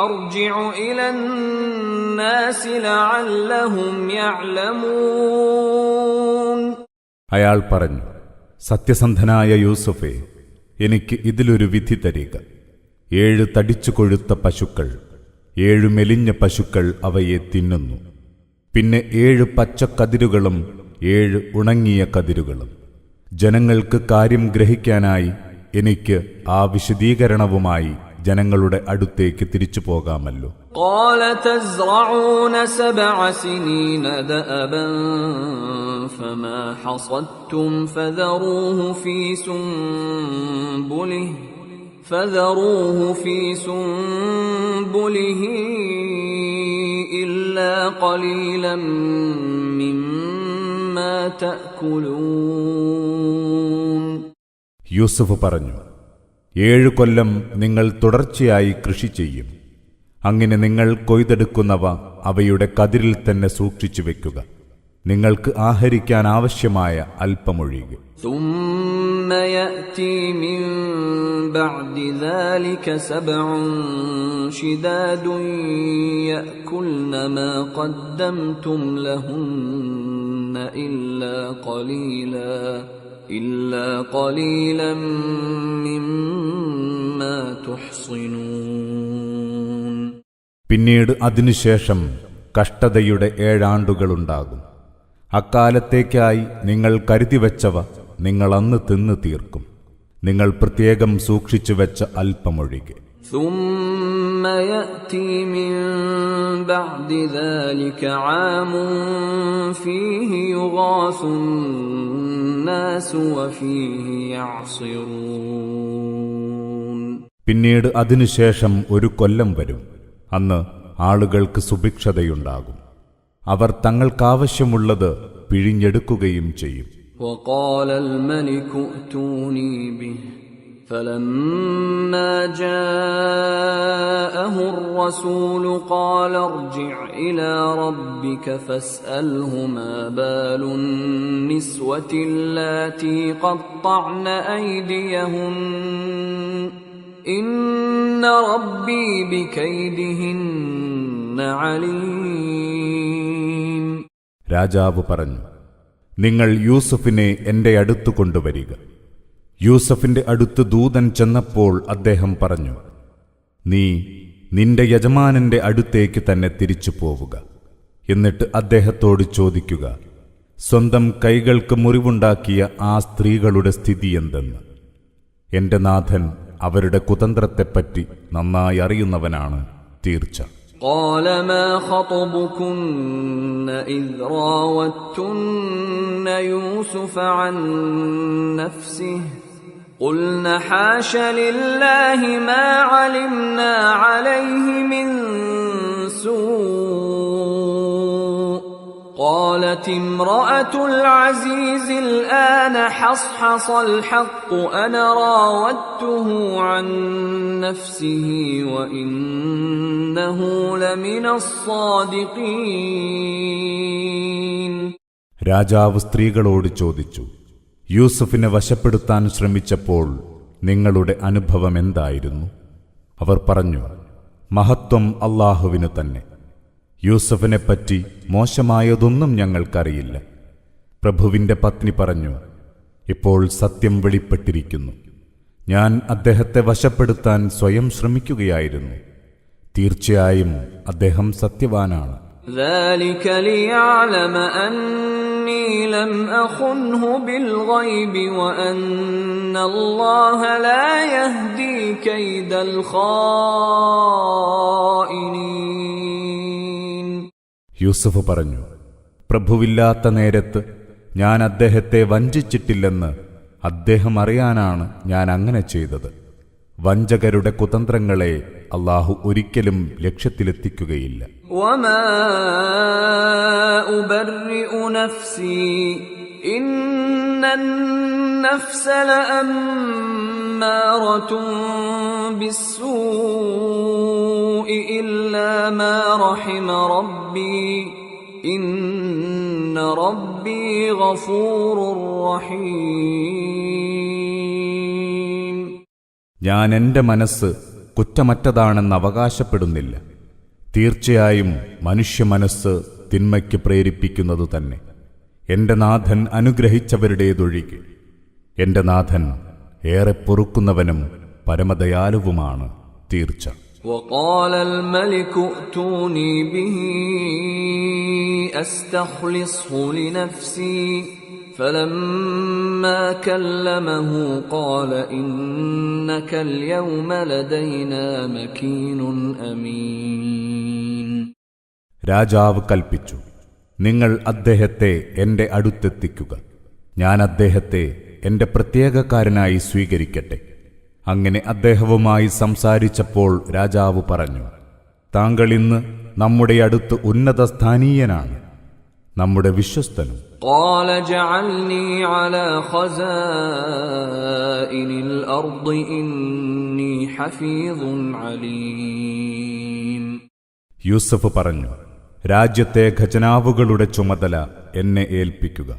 أرجع إلى الناس لعلهم يعلمون. അയാൾ പറഞ്ഞു, സത്യസന്ധനായ യൂസുഫേ, എനിക്ക് ഇതിലൊരു വിധി തരിക. 7 തടിച്ചു കൊഴുത്ത പശുക്കൾ, 7 മെലിഞ്ഞ പശുക്കൾ അവയെ തിന്നുന്നു. പിന്നെ 7 പച്ചക്കതിരുകളും 7 ഉണങ്ങിയ കതിരുകളും. ജനങ്ങൾക്ക് കാര്യം ഗ്രഹിക്കാനായി എനിക്ക് ആ വിശദീകരണവുമായി ജനങ്ങളുടെ അടുത്തേക്ക് തിരിച്ചു പോകാമല്ലോ. قال تزرعون 7 سنين دأبا فما حصدتم فذروه في سنبله إلا قليلا مما تأكلون. യൂസുഫ് പറഞ്ഞു, 7 കൊല്ലം നിങ്ങൾ തുടർച്ചയായി കൃഷി ചെയ്യും. അങ്ങനെ നിങ്ങൾ കൊയ്തെടുക്കുന്നവ അവയുടെ കതിരിൽ തന്നെ സൂക്ഷിച്ചു വെക്കുക, നിങ്ങൾക്ക് ആഹരിക്കാൻ ആവശ്യമായ അല്പമൊഴികെ. ثم يأتي من بعد ذلك 7 شداد يأكلن ما قدمتم لهن إلا قليلا مما تحصنون. പിന്നീട് അതിനുശേഷം കഷ്ടതയുടെ 7 ആണ്ടുകളുണ്ടാകും. അക്കാലത്തേക്കായി നിങ്ങൾ കരുതിവെച്ചവ നിങ്ങൾ അന്ന് തിന്നു തീർക്കും, നിങ്ങൾ പ്രത്യേകം സൂക്ഷിച്ചുവെച്ച അല്പമൊഴികെ. ثم يأتي من بعد ذلك عام فيه يغاث الناس وفيه يعصرون. പിന്നീട് അതിനുശേഷം 1 കൊല്ലം വരും, അന്ന് ആളുകൾക്ക് സുഭിക്ഷതയുണ്ടാകും, അവർ തങ്ങൾക്കാവശ്യമുള്ളത് പിഴിഞ്ഞെടുക്കുകയും ചെയ്യും. وقال الملك ائتوني به فلما جاءه الرسول قال ارجع إلى ربك فاسأله ما بال النسوة اللاتي قطعن أيديهن إن ربي بكيدهن عليم. രാജാവ് പറഞ്ഞു, നിങ്ങൾ യൂസുഫിനെ എന്റെ അടുത്തു കൊണ്ടുവരിക. യൂസഫിന്റെ അടുത്ത് ദൂതൻ ചെന്നപ്പോൾ അദ്ദേഹം പറഞ്ഞു, നീ നിന്റെ യജമാനന്റെ അടുത്തേക്ക് തന്നെ തിരിച്ചു പോവുക. എന്നിട്ട് അദ്ദേഹത്തോട് ചോദിക്കുക, സ്വന്തം കൈകൾക്ക് മുറിവുണ്ടാക്കിയ ആ സ്ത്രീകളുടെ സ്ഥിതി എന്തെന്ന്. എന്റെ നാഥൻ അവരുടെ കുതന്ത്രത്തെപ്പറ്റി നന്നായി അറിയുന്നവനാണ് തീർച്ച. قال ما خطبكن إذ راوتن يوسف عن نفسه قلن حاش لله ما علمنا عليه من سوء قالت امرأة العزيز الآن حصحص الحق أنا راودته عن نفسه وإنه لمن الصادقين. രാജാവ് സ്ത്രീകളോട് ചോദിച്ചു, യൂസുഫിനെ വശപ്പെടുത്താൻ ശ്രമിച്ചപ്പോൾ നിങ്ങളുടെ അനുഭവം എന്തായിരുന്നു? അവർ പറഞ്ഞു, മഹത്വം അല്ലാഹുവിനു തന്നെ. യൂസുഫിനെപ്പറ്റി മോശമായതൊന്നും ഞങ്ങൾക്കറിയില്ല. പ്രഭുവിന്റെ പത്നി പറഞ്ഞു, ഇപ്പോൾ സത്യം വെളിപ്പെട്ടിരിക്കുന്നു. ഞാൻ അദ്ദേഹത്തെ വശപ്പെടുത്താൻ സ്വയം ശ്രമിക്കുകയായിരുന്നു. തീർച്ചയായും അദ്ദേഹം സത്യവാനാണ്. ذلك ليعلم أني لم أخنه بالغيب وأن الله لا يهدي كيد الخائنين. യൂസഫ് പറഞ്ഞു, പ്രഭുവില്ലാത്ത നേരത്ത് ഞാൻ അദ്ദേഹത്തെ വഞ്ചിച്ചിട്ടില്ലെന്ന് അദ്ദേഹം അറിയാനാണ് ഞാൻ അങ്ങനെ ചെയ്തത്. വഞ്ചകരുടെ കുതന്ത്രങ്ങളെ അല്ലാഹു ഒരിക്കലും ലക്ഷ്യത്തിലെത്തിക്കുകയില്ല. وما أبرئ نفسي إن النفس لأمارة بالسوء إلا ما رحم ربي إن ربي غفور رحيم. ഞാൻ എൻ്റെ മനസ്സ് കുറ്റമറ്റതാണെന്ന് അവകാശപ്പെടുന്നില്ല. തീർച്ചയായും മനുഷ്യ മനസ്സ് തിന്മയ്ക്ക് പ്രേരിപ്പിക്കുന്നതു തന്നെ. എൻ്റെ നാഥൻ അനുഗ്രഹിച്ചവരുടേതൊഴികെ. എൻ്റെ നാഥൻ ഏറെ പൊറുക്കുന്നവനും പരമദയാലുവുമാണ് തീർച്ച. وقال الملك ائتوني به أستخلصه لنفسي فلما كلمه قال إنك اليوم لدينا مكين أمين. രാജാവ് കൽപ്പിച്ചു, നിങ്ങൾ അദ്ദേഹത്തെ എൻ്റെ അടുത്തെത്തിക്കുക. ഞാൻ അദ്ദേഹത്തെ എൻ്റെ പ്രത്യേകക്കാരനായി സ്വീകരിക്കട്ടെ. അങ്ങനെ അദ്ദേഹവുമായി സംസാരിച്ചപ്പോൾ രാജാവ് പറഞ്ഞു, താങ്കൾ ഇന്ന് നമ്മുടെ അടുത്ത് ഉന്നതസ്ഥാനീയനാണ്, നമ്മുടെ വിശ്വസ്തനും. قال اجعلني على خزائن الأرض إني حفيظ عليم. യൂസഫ് പറഞ്ഞു, രാജ്യത്തെ ഖജനാവുകളുടെ ചുമതല എന്നെ ഏൽപ്പിക്കുക.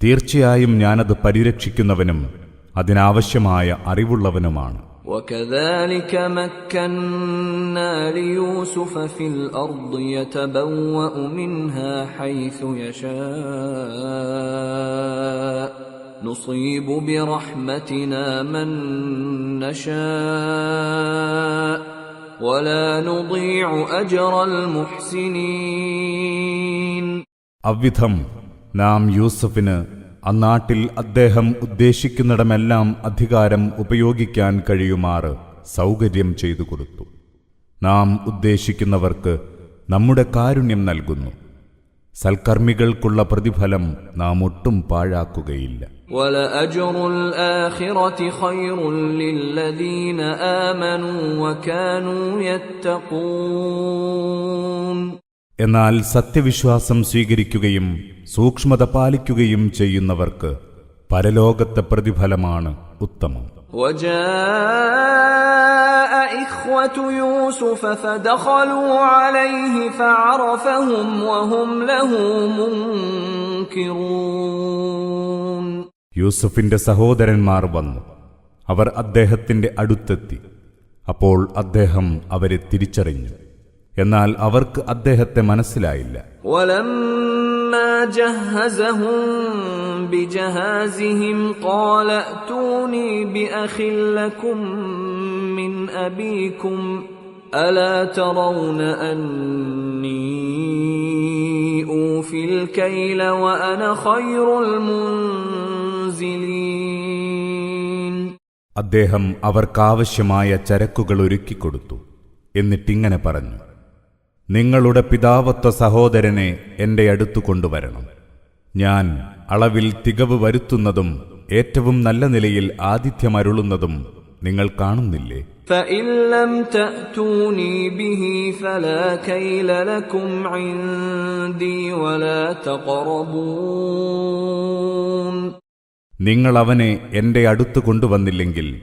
തീർച്ചയായും ഞാനത് പരിരക്ഷിക്കുന്നവനും അതിനാവശ്യമായ അറിവുള്ളവനുമാണ്. وكذلك مكنا ليوسف في الأرض يتبوأ منها حيث يشاء نصيب برحمتنا من نشاء ولا نضيع أجر المحسنين. അவ்விധം നാം യൂസഫിന് അന്നാട്ടിൽ അദ്ദേഹം ഉദ്ദേശിക്കുന്നിടമെല്ലാം അധികാരം ഉപയോഗിക്കാൻ കഴിയുമാറ് സൗകര്യം ചെയ്തു കൊടുത്തു. നാം ഉദ്ദേശിക്കുന്നവർക്ക് നമ്മുടെ കാരുണ്യം നൽകുന്നു. സൽക്കർമ്മികൾക്കുള്ള പ്രതിഫലം നാം ഒട്ടും പാഴാക്കുകയില്ല. وَلَأَجْرُ الْآخِرَةِ خَيْرٌ لِّلَّذِينَ آمَنُوا وَكَانُوا يَتَّقُونَ. എന്നാൽ സത്യവിശ്വാസം സ്വീകരിക്കുകയും സൂക്ഷ്മത പാലിക്കുകയും ചെയ്യുന്നവർക്ക് പരലോകത്തെ പ്രതിഫലമാണ് ഉത്തമം. وَجَاءَ إِخْوَةُ يُوسُفَ فَدَخَلُوا عَلَيْهِ فَعَرَفَهُمْ وَهُمْ لَهُ مُنكِرُونَ. യൂസഫിന്റെ സഹോദരന്മാർ വന്നു. അവർ അദ്ദേഹത്തിന്റെ അടുത്തെത്തി. അപ്പോൾ അദ്ദേഹം അവരെ തിരിച്ചറിഞ്ഞു. എന്നാൽ അവർക്ക് അദ്ദേഹത്തെ മനസ്സിലായില്ല. وَلَمَّا جَهَّزَهُم بِجَهَازِهِمْ قَالَ ائْتُونِي بِأَخٍ لَّكُم مِّنْ أَبِيكُمْ أَلَا تَرَوْنَ أَنِّي أُوفِي الْكَيْلَ وَأَنَا خَيْرُ الْمُنزِلِينَ. അദ്ദേഹം അവർക്കാവശ്യമായ ചരക്കുകൾ ഒരുക്കിക്കൊടുത്തു. എന്നിട്ടിങ്ങനെ പറഞ്ഞു, നിങ്ങളുടെ പിതാവത്വ സഹോദരനെ എൻ്റെ അടുത്തു കൊണ്ടുവരണം. ഞാൻ അളവിൽ തികവ് വരുത്തുന്നതും ഏറ്റവും നല്ല നിലയിൽ ആതിഥ്യമരുളുന്നതും നിങ്ങൾ കാണുന്നില്ലേ? فَإِن لَّمْ تَأْتُونِي بِهِ فَلَا كَيْلَ لَكُمْ عِندِي وَلَا تَقْرَبُونَ. നിങ്ങൾ അവനെ എൻ്റെ അടുത്ത് കൊണ്ടുവന്നില്ലെങ്കിൽ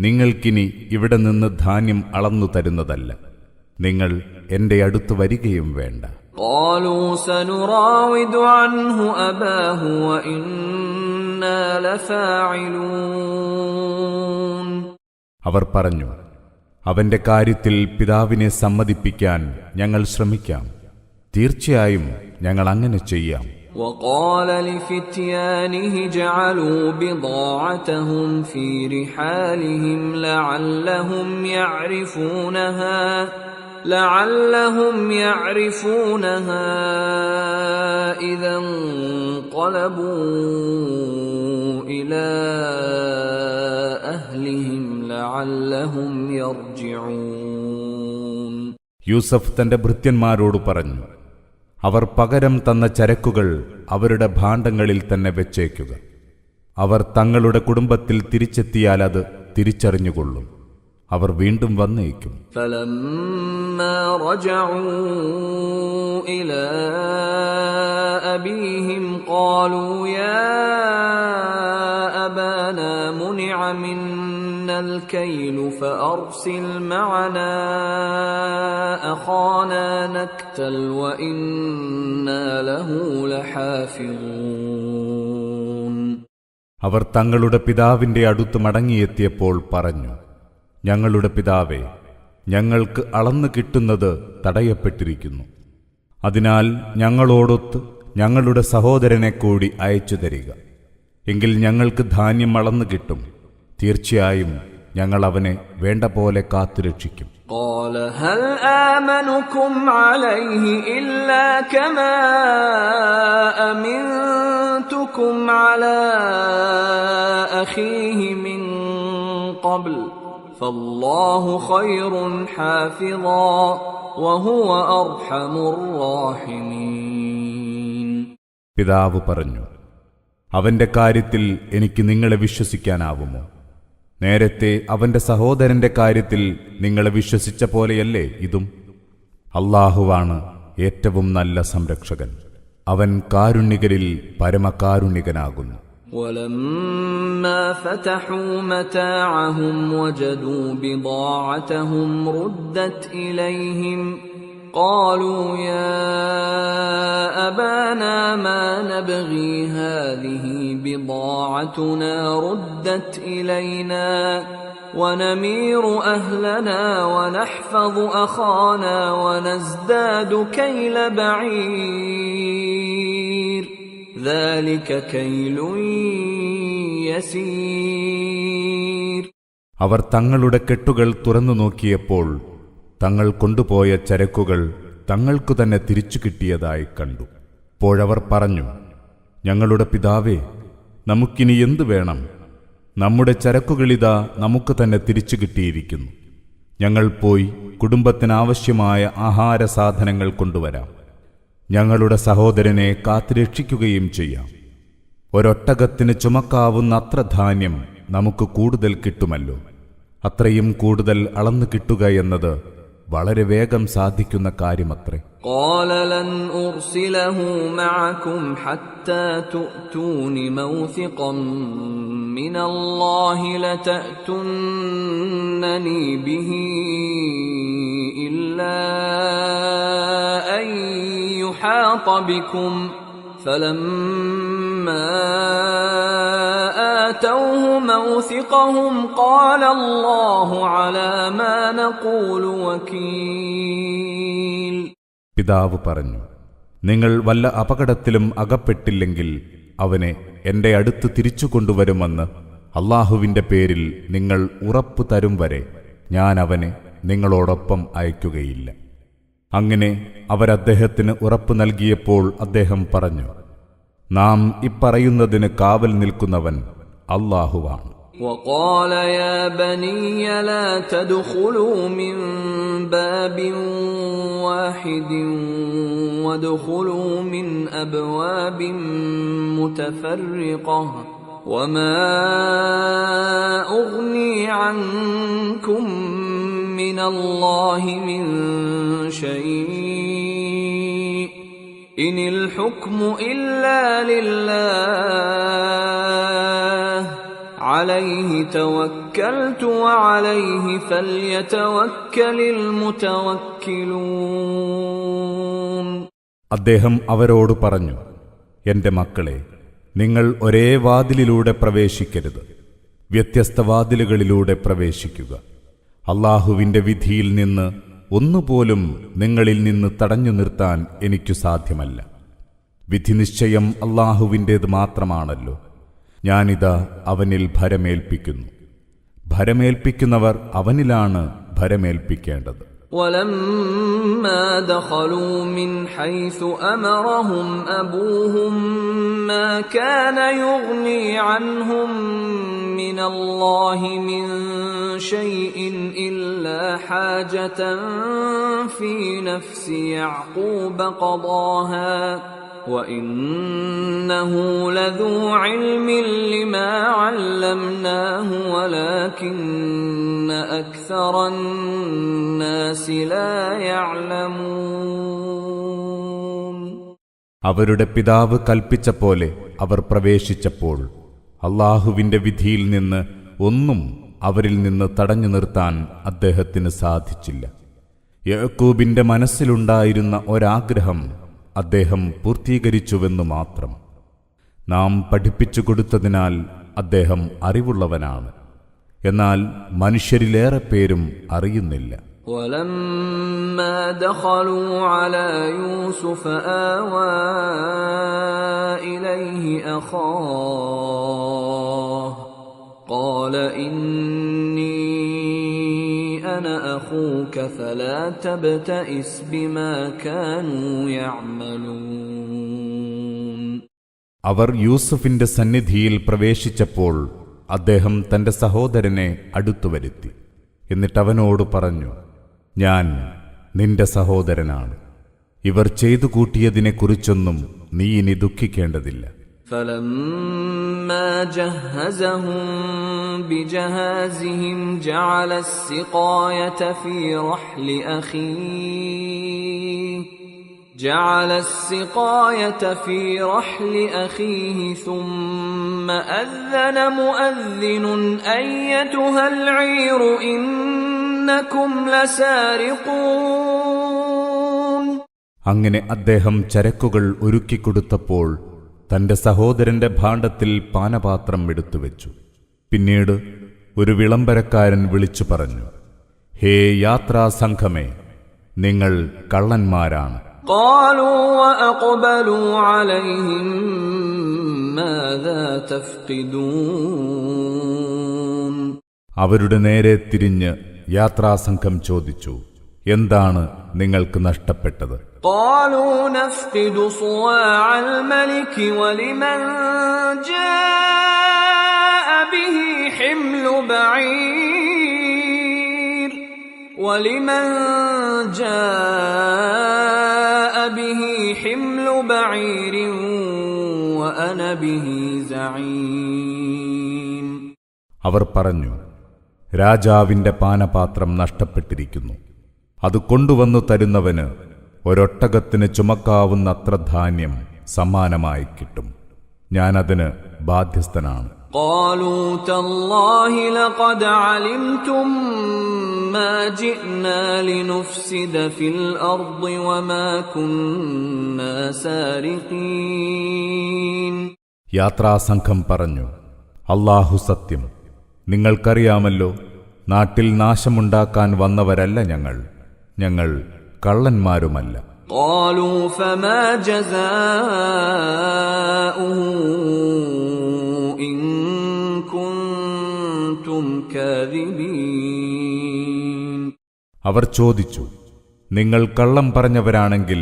നിങ്ങൾക്കിനി ഇവിടെ നിന്ന് ധാന്യം അളന്നു തരുന്നതല്ല. നിങ്ങൾ എൻ്റെ അടുത്ത് വരികയും വേണ്ട. قَالُوا سَنُرَاوِدُ عَنْهُ أَبَاهُ وَإِنَّا لَفَاعِلُونَ. അവർ പറഞ്ഞു, അവന്റെ കാര്യത്തിൽ പിതാവിനെ സമ്മതിപ്പിക്കാൻ ഞങ്ങൾ ശ്രമിക്കാം. തീർച്ചയായും ഞങ്ങൾ അങ്ങനെ ചെയ്യാം. وقال لفتيانه اجعلوا بضاعتهم في رحالهم لعلهم يعرفونها لعلهم يعرفونها إذا انقلبوا إلى أهلهم لعلهم يرجعون. യൂസഫ് തന്റെ ഭൃത്യന്മാരോട് പറഞ്ഞു, അവർ പകരം തന്ന ചരക്കുകൾ അവരുടെ ഭാണ്ഡങ്ങളിൽ തന്നെ വെച്ചേക്കുക. അവർ തങ്ങളുടെ കുടുംബത്തിൽ തിരിച്ചെത്തിയാൽ അത് തിരിച്ചറിഞ്ഞുകൊള്ളും. അവർ വീണ്ടും വന്നേക്കും. فلما رجعوا إلى أبيهم قالوا يا أبانا منع منا الكيل فأرسل معنا أخانا نكتل وإنا له لحافظون. അവർ തങ്ങളുടെ പിതാവിന്റെ അടുത്ത് മടങ്ങിയെത്തിയപ്പോൾ പറഞ്ഞു, ഞങ്ങളുടെ പിതാവേ, ഞങ്ങൾക്ക് അളന്നു കിട്ടുന്നത് തടയപ്പെട്ടിരിക്കുന്നു. അതിനാൽ ഞങ്ങളോടൊത്ത് ഞങ്ങളുടെ സഹോദരനെ കൂടി അയച്ചു തരിക. എങ്കിൽ ഞങ്ങൾക്ക് ധാന്യം അളന്നു കിട്ടും. തീർച്ചയായും ഞങ്ങൾ അവനെ വേണ്ട പോലെ കാത്തുരക്ഷിക്കും. قال هل آمنكم عليه إلا كما أمنتكم على أخيه من قبل فالله خير حافظا وهو أرحم الراحمين. പിതാവ് പറഞ്ഞു, അവന്റെ കാര്യത്തിൽ എനിക്ക് നിങ്ങളെ വിശ്വസിക്കാനാവുമോ? നേരത്തെ അവന്റെ സഹോദരന്റെ കാര്യത്തിൽ നിങ്ങളെ വിശ്വസിച്ച പോലെയല്ലേ ഇതും? അല്ലാഹുവാണ് ഏറ്റവും നല്ല സംരക്ഷകൻ. അവൻ കാരുണ്യകരിൽ പരമകാരുണ്യകനാകുന്നു. ولما فتحوا متاعهم وجدوا بضاعتهم ردت إليهم قالوا يا أبانا ما نبغي هذه بضاعتنا ردت إلينا ونمير أهلنا ونحفظ أخانا ونزداد كيل بعير ذلك كيل يسير. അവർ തങ്ങളുടെ കെട്ടുകൾ തുറന്നു നോക്കിയപ്പോൾ തങ്ങൾ കൊണ്ടുപോയ ചരക്കുകൾ തങ്ങൾക്കു തന്നെ തിരിച്ചു കിട്ടിയതായി കണ്ടു. അപ്പോഴവർ പറഞ്ഞു, ഞങ്ങളുടെ പിതാവേ, നമുക്കിനി എന്തു വേണം? നമ്മുടെ ചരക്കുകളിതാ നമുക്ക് തന്നെ തിരിച്ചു കിട്ടിയിരിക്കുന്നു. ഞങ്ങൾ പോയി കുടുംബത്തിനാവശ്യമായ ആഹാര സാധനങ്ങൾ കൊണ്ടുവരാം. ഞങ്ങളുടെ സഹോദരനെ കാത്തുരക്ഷിക്കുകയും ചെയ്യാം. ഒരൊട്ടകത്തിന് ചുമക്കാവുന്ന അത്ര ധാന്യം നമുക്ക് കൂടുതൽ കിട്ടുമല്ലോ. അത്രയും കൂടുതൽ അളന്നു കിട്ടുക എന്നത് വളരെ വേഗം സാധിക്കുന്ന കാര്യമത്രേ. قال لن أرسله معكم حتى تؤتون موثقا من الله لتأتونني به إلا أن يحاط بكم فلما آتوه موثقهم قال الله على ما نقول وكيل. പിതാവ് പറഞ്ഞു, നിങ്ങൾ വല്ല അപകടത്തിലും അകപ്പെട്ടില്ലെങ്കിൽ അവനെ എന്റെ അടുത്ത് തിരിച്ചു കൊണ്ടുവരുമെന്ന് അല്ലാഹുവിന്റെ പേരിൽ നിങ്ങൾ ഉറപ്പു തരും വരെ ഞാൻ അവനെ നിങ്ങളോടൊപ്പം അയക്കുകയില്ല. അങ്ങനെ അവരദ്ദേഹത്തിന് ഉറപ്പു നൽകിയപ്പോൾ അദ്ദേഹം പറഞ്ഞു, നാം ഇപ്പറയുന്നതിന് കാവൽ നിൽക്കുന്നവൻ അല്ലാഹുവാണ്. وقال يا بني لا تدخلوا من باب واحد وادخلوا من أبواب متفرقة وما أغني عنكم من الله من شيء إن الحكم إلا لله عليه توكلت وعليه فليتوكل المتوكلون. അദ്ദേഹം അവരോട് പറഞ്ഞു, എന്റെ മക്കളെ, നിങ്ങൾ ഒരേ വാതിലിലൂടെ പ്രവേശിക്കരുത്, വ്യത്യസ്ത വാതിലുകളിലൂടെ പ്രവേശിക്കുക. അല്ലാഹുവിന്റെ വിധിയിൽ നിന്ന് ഒന്നുപോലും നിങ്ങളിൽ നിന്ന് തടഞ്ഞു നിർത്താൻ എനിക്കു സാധ്യമല്ല. വിധിനിശ്ചയം അല്ലാഹുവിൻ്റേത് മാത്രമാണല്ലോ. ഞാനിതാ അവനിൽ ഭരമേൽപ്പിക്കുന്നു. ഭരമേൽപ്പിക്കുന്നവർ അവനിലാണ് ഭരമേൽപ്പിക്കേണ്ടത്. ولما دخلوا من حيث أمرهم أبوهم ما كان يغني عنهم من الله من شيء إلا حاجة في نفس يعقوب قضاها وإنه لذو علم لما علمناه ولكن أكثر الناس لا يعلمون. അവരുടെ പിതാവ് കൽപ്പിച്ച പോലെ അവർ പ്രവേശിച്ചപ്പോൾ അള്ളാഹുവിന്റെ വിധിയിൽ നിന്ന് ഒന്നും അവരിൽ നിന്ന് തടഞ്ഞു നിർത്താൻ അദ്ദേഹത്തിന് സാധിച്ചില്ല. യാക്കൂബിന്റെ മനസ്സിലുണ്ടായിരുന്ന ഒരാഗ്രഹം അദ്ദേഹം പൂർത്തീകരിച്ചുവെന്നു മാത്രം. നാം പഠിപ്പിച്ചു കൊടുത്തതിനാൽ അദ്ദേഹം അറിവുള്ളവനാണ്. എന്നാൽ മനുഷ്യരിലേറെ പേരും അറിയുന്നില്ല. ولما دخلوا على يوسف آوى إليه أخاه قال إني أنا أخوك فلا تبتئس بما كانوا يعملون. അവർ യൂസുഫിന്റെ സന്നിധിയിൽ പ്രവേശിച്ചപ്പോൾ അദ്ദേഹം തന്റെ സഹോദരനെ അടുത്തുവരുത്തി. എന്നിട്ടവനോട് പറഞ്ഞു, ഞാൻ നിന്റെ സഹോദരനാണ്. ഇവർ ചെയ്തു കൂട്ടിയതിനെക്കുറിച്ചൊന്നും നീ ഇനി ദുഃഖിക്കേണ്ടതില്ല. فلما جهزهم بجهازهم جعل السقاية في رحل أخيه ثم أذن مؤذن أيتها العير إنكم لسارقون. അങ്ങനെ അദ്ദേഹം ചരക്കുകൾ ഒരുക്കിക്കൊടുത്തപ്പോൾ തന്റെ സഹോദരന്റെ ഭാണ്ഡത്തിൽ പാനപാത്രം എടുത്തുവെച്ചു. പിന്നീട് ഒരു വിളംബരക്കാരൻ വിളിച്ചു പറഞ്ഞു, ഹേ യാത്രാസംഘമേ, നിങ്ങൾ കള്ളന്മാരാണ്. قالوا وأقبلوا عليهم ماذا تفقدون. അവരുടെ നേരെ തിരിഞ്ഞ് യാത്രാസംഘം ചോദിച്ചു, എന്താണ് നിങ്ങൾക്ക് നഷ്ടപ്പെട്ടത്? قالوا نفقد صواع الملك ولمن جاء به حمل بعير وأنا به زعيم. അവർ പറഞ്ഞു, രാജാവിന്റെ പാനപാത്രം നഷ്ടപ്പെട്ടിരിക്കുന്നു. അത് കൊണ്ടുവന്നു തരുന്നവന് ഒരൊട്ടകത്തിന് ചുമക്കാവുന്നത്ര ധാന്യം സമ്മാനമായി കിട്ടും. ഞാനതിന് ബാധ്യസ്ഥനാണ്. قالوا تالله لقد علمتم ما جئنا لنفسد في الأرض وما كنا سارقين. യാത്രാസംഘം പറഞ്ഞു, അല്ലാഹു സത്യം, നിങ്ങൾക്കറിയാമല്ലോ, നാട്ടിൽ നാശമുണ്ടാക്കാൻ വന്നവരല്ല ഞങ്ങൾ കള്ളന്മാരുമല്ല. قالوا فما جزاؤه إن كنتم كاذبين. അവർ ചോദിച്ചു, നിങ്ങൾ കള്ളം പറഞ്ഞവരാണെങ്കിൽ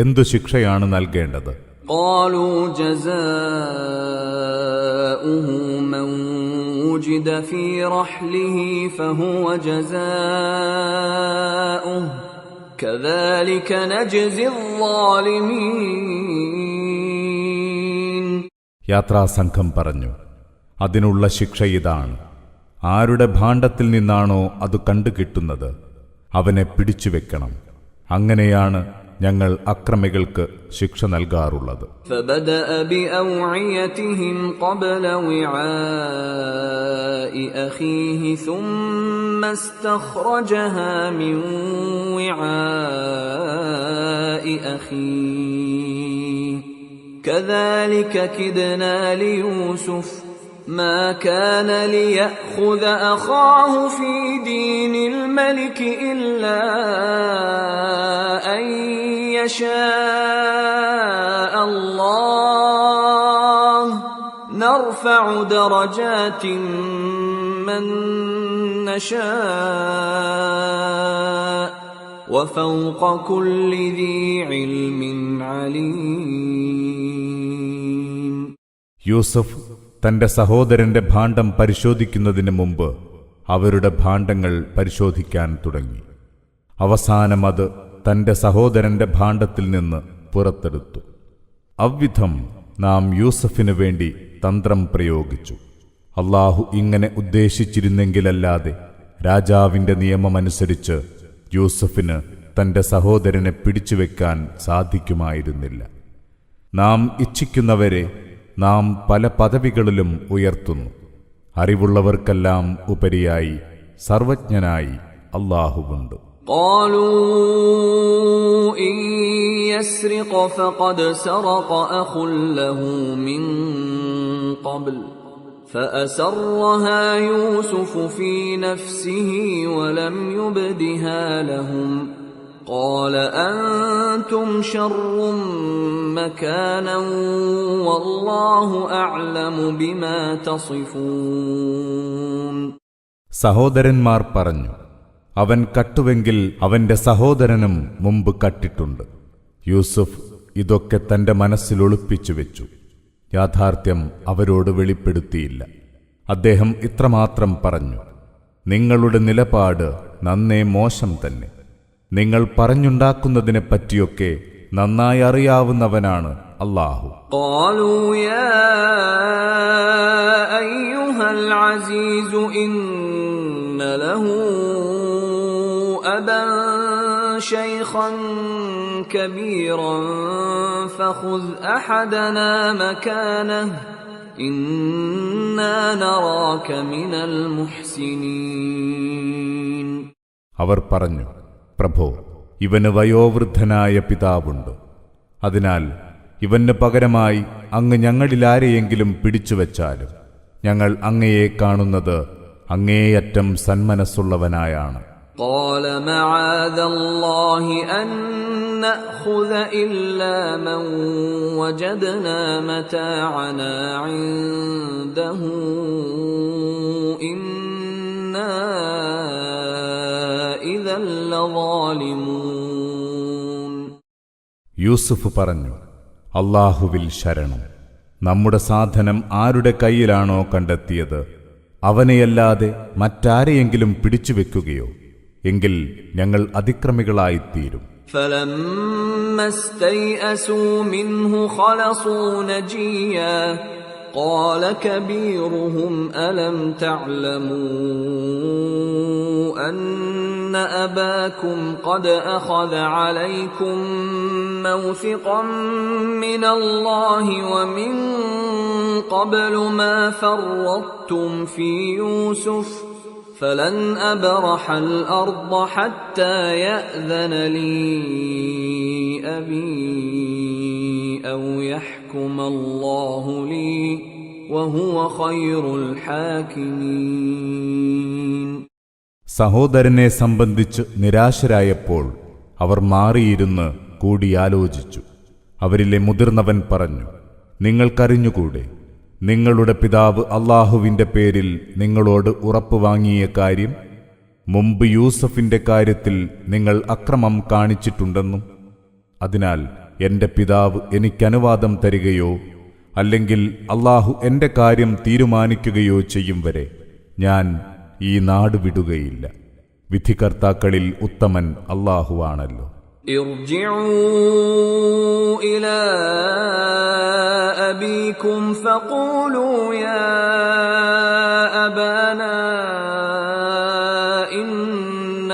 എന്തു ശിക്ഷയാണ് നൽകേണ്ടത്? قالوا جزاؤه من وجد في رحله فهو جزاؤه كذلك نجزي الظالمين. യാത്രാസംഘം പറഞ്ഞു, അതിനുള്ള ശിക്ഷ ഇതാണ്. ആരുടെ ഭാണ്ഡത്തിൽ നിന്നാണോ അത് കണ്ടുകിട്ടുന്നത് അവനെ പിടിച്ചുവെക്കണം. അങ്ങനെയാണ് ഞങ്ങൾ അക്രമികൾക്ക് ശിക്ഷ നൽകാറുള്ളത്. فبدأ بأوعيتهم قبل وعاء أخيه ثم استخرجها من وعاء أخيه كذلك كدنا ليوسف ما كان ليأخذ أخاه في دين الملك إلا أن يشاء الله نرفع درجات من نشاء وفوق كل ذي علم عليم. യൂസഫ് തന്റെ സഹോദരന്റെ ഭാണ്ഡം പരിശോധിക്കുന്നതിന് മുമ്പ് അവരുടെ ഭാണ്ഡങ്ങൾ പരിശോധിക്കാൻ തുടങ്ങി. അവസാനം അത് തന്റെ സഹോദരന്റെ ഭാണ്ഡത്തിൽ നിന്ന് പുറത്തെടുത്തു. അവ്വിധം നാം യൂസഫിനു വേണ്ടി തന്ത്രം പ്രയോഗിച്ചു. അല്ലാഹു ഇങ്ങനെ ഉദ്ദേശിച്ചിരുന്നെങ്കിലല്ലാതെ രാജാവിന്റെ നിയമമനുസരിച്ച് യൂസഫിന് തന്റെ സഹോദരനെ പിടിച്ചുവെക്കാൻ സാധിക്കുമായിരുന്നില്ല. നാം ഇച്ഛിക്കുന്നവരെ നാം പല പദവികളിലും ഉയർത്തുന്നു. അറിവുള്ളവർക്കെല്ലാം ഉപരിയായി സർവജ്ഞനായി അല്ലാഹുവുണ്ട്. قالوا إن يسرق فقد سرق أخ له من قبل فأسرها يوسف في نفسه ولم يبدها لهم قال أنتم شر مكانا والله أعلم بما تصفون. സഹോദരന്മാർ പറഞ്ഞു, അവൻ കട്ടുവെങ്കിൽ അവന്റെ സഹോദരനും മുമ്പ് കട്ടിട്ടുണ്ട്. യൂസുഫ് ഇതൊക്കെ തന്റെ മനസ്സിൽ ഒളിപ്പിച്ചു വെച്ചു. യാഥാർത്ഥ്യം അവരോട് വെളിപ്പെടുത്തിയില്ല. അദ്ദേഹം ഇത്രമാത്രം പറഞ്ഞു, നിങ്ങളുടെ നിലപാട് നന്നേ മോശം തന്നെ. നിങ്ങൾ പറഞ്ഞുണ്ടാക്കുന്നതിനെപ്പറ്റിയൊക്കെ നന്നായി അറിയാവുന്നവനാണ് അല്ലാഹു. قالوا يا أيها العزيز إن له أبا شيخا كبيرا فخذ أحدنا مكانه إنا نراك من المحسنين. അവർ പറഞ്ഞു, പ്രഭോ, ഇവന് വയോവൃദ്ധനായ പിതാവുണ്ട്. അതിനാൽ ഇവന് പകരമായി അങ്ങ് ഞങ്ങളിലാരെയെങ്കിലും പിടിച്ചുവെച്ചാലും ഞങ്ങൾ അങ്ങയെ കാണുന്നത് അങ്ങേയറ്റം സന്മനസ്സുള്ളവനായാണ്. قال معاذ الله أن نأخذ إلا من وجدنا متاعنا عنده إنا إذا لظالمون. യൂസുഫ് പറഞ്ഞു, അല്ലാഹുവിൽ ശരണം. നമ്മുടെ സാധനം ആരുടെ കയ്യിലാണോ കണ്ടെത്തിയത് അവനെയല്ലാതെ മറ്റാരെയെങ്കിലും പിടിച്ചുവെക്കുകയോ എങ്കിൽ ഞങ്ങൾ അതിക്രമികളായിത്തീരും. فلما استيئسوا منه خلصوا نجيا قال كبيرهم ألم تعلموا أن أباكم قد أخذ عليكم موثقا من الله ومن قبل ما فرطتم في يوسف فلن أبرح الأرض حتى يأذن لي أبي أو يحكم الله لي وهو خير الحاكمين. സഹോദരനെ സംബന്ധിച്ച് നിരാശരായപ്പോൾ അവർ മാറിയിരുന്ന് കൂടിയാലോചിച്ചു. അവരിലെ മുതിർന്നവൻ പറഞ്ഞു, നിങ്ങൾക്കറിഞ്ഞുകൂടെ, നിങ്ങളുടെ പിതാവ് അല്ലാഹുവിന്റെ പേരിൽ നിങ്ങളോട് ഉറപ്പ് വാങ്ങിയ കാര്യം? മുമ്പ് യൂസഫിന്റെ കാര്യത്തിൽ നിങ്ങൾ അക്രമം കാണിച്ചിട്ടുണ്ടെന്നും അതിനാൽ എന്റെ പിതാവ് എനിക്കനുവാദം തരികയോ അല്ലെങ്കിൽ അല്ലാഹു എന്റെ കാര്യം തീരുമാനിക്കുകയോ ചെയ്യും വരെ ഞാൻ ഈ നാട് വിടുകയില്ല. വിധികർത്താക്കളിൽ ഉത്തമൻ അല്ലാഹുവാണല്ലോ. ارجعوا إلى أبيكم فقولوا يا أبانا إن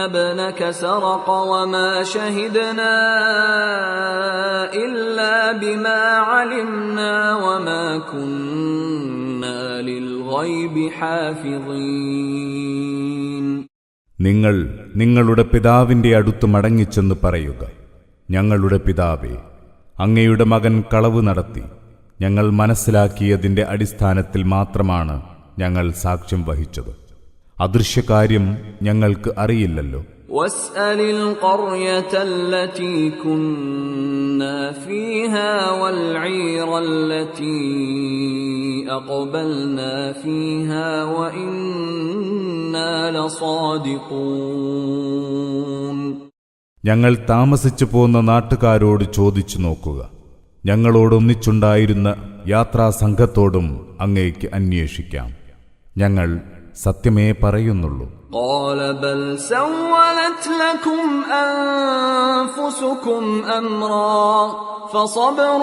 ابنك سرق وما شهدنا إلا بما علمنا وما كنا للغيب حافظين. നിങ്ങൾ നിങ്ങളുടെ പിതാവിന്റെ അടുത്ത് മടങ്ങിച്ചെന്ന് പറയുക, ഞങ്ങളുടെ പിതാവേ, അങ്ങയുടെ മകൻ കളവ് നടത്തി. ഞങ്ങൾ മനസ്സിലാക്കിയതിന്റെ അടിസ്ഥാനത്തിൽ മാത്രമാണ് ഞങ്ങൾ സാക്ഷ്യം വഹിച്ചത്. അദൃശ്യകാര്യം ഞങ്ങൾക്ക് അറിയില്ലല്ലോ. واسأل القرية التي كنا فيها والعير التي أقبلنا فيها وإنا لصادقون. ഞങ്ങൾ താമസിച്ചു പോന്ന നാട്ടുകാരോട് ചോദിച്ചു നോക്കുക. ഞങ്ങളോടൊന്നിച്ചുണ്ടായിരുന്ന യാത്രാസംഘത്തോടും അങ്ങേക്ക് അന്വേഷിക്കാം. ഞങ്ങൾ സത്യമേ പറയുന്നുള്ളൂ. قال بل سولت لكم أنفسكم أمرا فصبر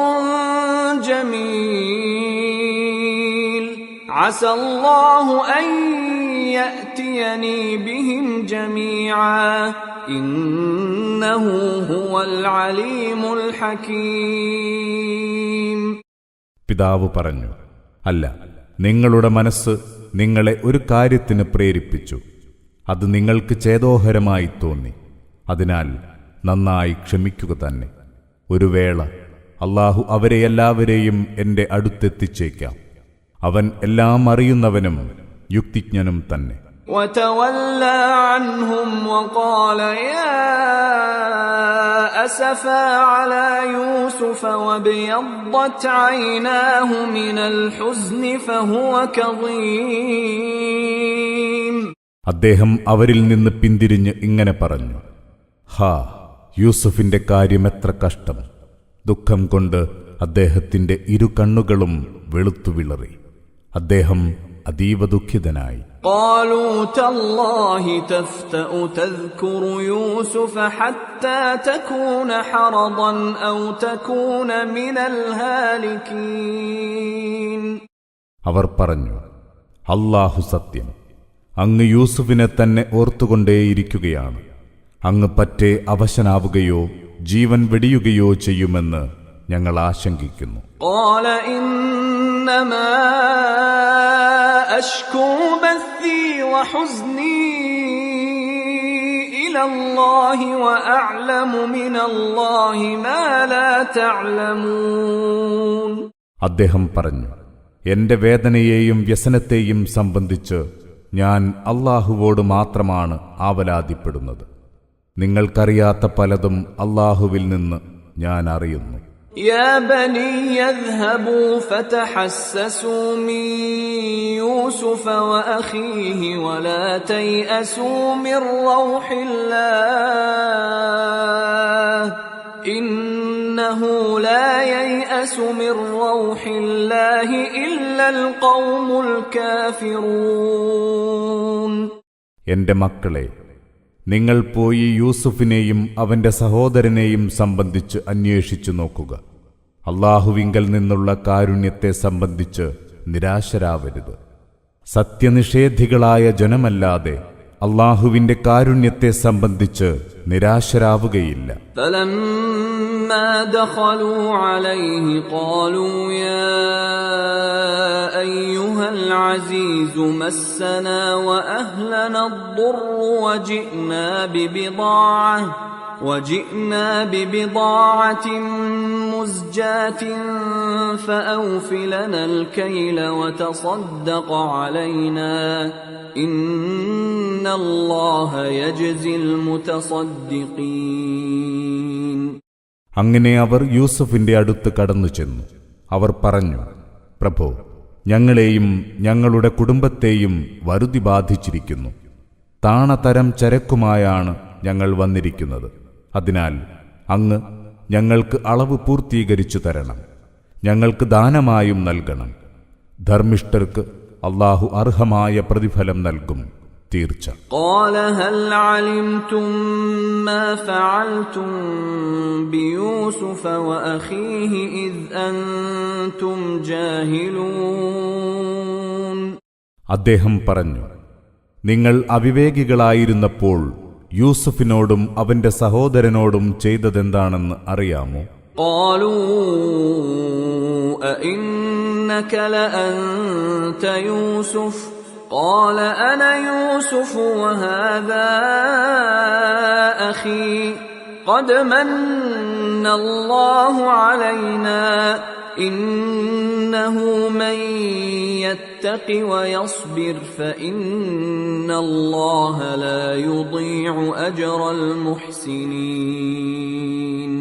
جميل عسى الله أن يأتيني بهم جميعا إنه هو العليم الحكيم. പിതാവ് പറഞ്ഞു, അല്ല, നിങ്ങളുടെ മനസ്സ് നിങ്ങളെ ഒരു കാര്യത്തിന് പ്രേരിപ്പിച്ചു. അത് നിങ്ങൾക്ക് ചേതോഹരമായി തോന്നി. അതിനാൽ നന്നായി ക്ഷമിക്കുക തന്നെ. ഒരു വേള അല്ലാഹു അവരെ എല്ലാവരെയും എന്റെ അടുത്തെത്തിച്ചേക്കാം. അവൻ എല്ലാം അറിയുന്നവനും യുക്തിജ്ഞനും തന്നെ. وتولى عنهم وقال يا أسفا على يوسف وابيضت عيناه من الحزن فهو كظيم. അദ്ദേഹം അവരിൽ നിന്ന് പിന്തിരിഞ്ഞ് ഇങ്ങനെ പറഞ്ഞു, ഹാ, യൂസുഫിന്റെ കാര്യം എത്ര കഷ്ടം! ദുഃഖം കൊണ്ട് അദ്ദേഹത്തിന്റെ ഇരു കണ്ണുകളും വെളുത്തുവിളറി. അദ്ദേഹം അതീവ ദുഃഖിതനായി. قالوا تالله تفتأ تذكر يوسف حتى تكون حرضا أو تكون من الهالكين. അവർ പറഞ്ഞു, അല്ലാഹു സത്യം, അങ്ങ് യൂസുഫിനെ തന്നെ ഓർത്തുകൊണ്ടേയിരിക്കുകയാണ്. അങ്ങ് പറ്റേ അവശനാവുകയോ ജീവൻ വെടിയുകയോ ചെയ്യുമെന്ന് ഞങ്ങൾ ആശങ്കിക്കുന്നു. قال إنما أشكو بثي وحزني إلى الله وأعلم من الله ما لا تعلمون. അദ്ദേഹം പറഞ്ഞു, എന്റെ വേദനയെയും വ്യസനത്തെയും സംബന്ധിച്ച് ഞാൻ അല്ലാഹുവോട് മാത്രമാണ് ആവലാതിപ്പെടുന്നത്. നിങ്ങൾക്കറിയാത്ത പലതും അല്ലാഹുവിൽ നിന്ന് ഞാൻ അറിയുന്നു. يا بني يذهبوا فتحسسوا من يوسف وأخيه ولا تيأسوا من روح الله إنه لا ييأس من روح الله إلا القوم الكافرون. എന്റെ മക്കളെ, നിങ്ങൾ പോയി യൂസുഫിനെയും അവന്റെ സഹോദരനെയും സംബന്ധിച്ച് അന്വേഷിച്ചു നോക്കുക. അല്ലാഹുവിങ്കൽ നിന്നുള്ള കാരുണ്യത്തെ സംബന്ധിച്ച് നിരാശരാവരുത്. സത്യനിഷേധികളായ ജനമല്ലാതെ അല്ലാഹുവിന്റെ കാരുണ്യത്തെ സംബന്ധിച്ച് നിരാശരാവുകയില്ല. فلما دخلوا عليه قالوا يا أيها العزيز مسنا وأهلنا الضر وجئنا ببضاعة مزجاة فأوف لنا الكيل وتصدق علينا إن الله يجزي المتصدقين. അങ്ങനെ അവർ യൂസുഫിന്റെ അടുത്ത് കടന്നു ചെന്നു. അവർ പറഞ്ഞു, പ്രഭോ, ഞങ്ങളെയും ഞങ്ങളുടെ കുടുംബത്തെയും വറുതി ബാധിച്ചിരിക്കുന്നു. താണതരം ചരക്കുമായാണ് ഞങ്ങൾ വന്നിരിക്കുന്നത്. അതിനാൽ അങ്ങ് ഞങ്ങൾക്ക് അളവ് പൂർത്തീകരിച്ചു തരണം. ഞങ്ങൾക്ക് ദാനമായും നൽകണം. ധർമ്മിഷ്ഠർക്ക് അല്ലാഹു അർഹമായ പ്രതിഫലം നൽകും, തീർച്ച. قال هل علمتم ما فعلتم بيوسف وأخيه إذ أنتم جاهلون. അദ്ദേഹം പറഞ്ഞു, നിങ്ങൾ അവിവേകികളായിരുന്നപ്പോൾ യൂസുഫിനോടും അവന്റെ സഹോദരനോടും ചെയ്തതെന്താണെന്ന് അറിയാമോ? قالوا أئنك لأنت يوسف قال أنا يوسف وهذا أخي قد من الله علينا إنه من يتق ويصبر فإن الله لا يضيع أجر المحسنين.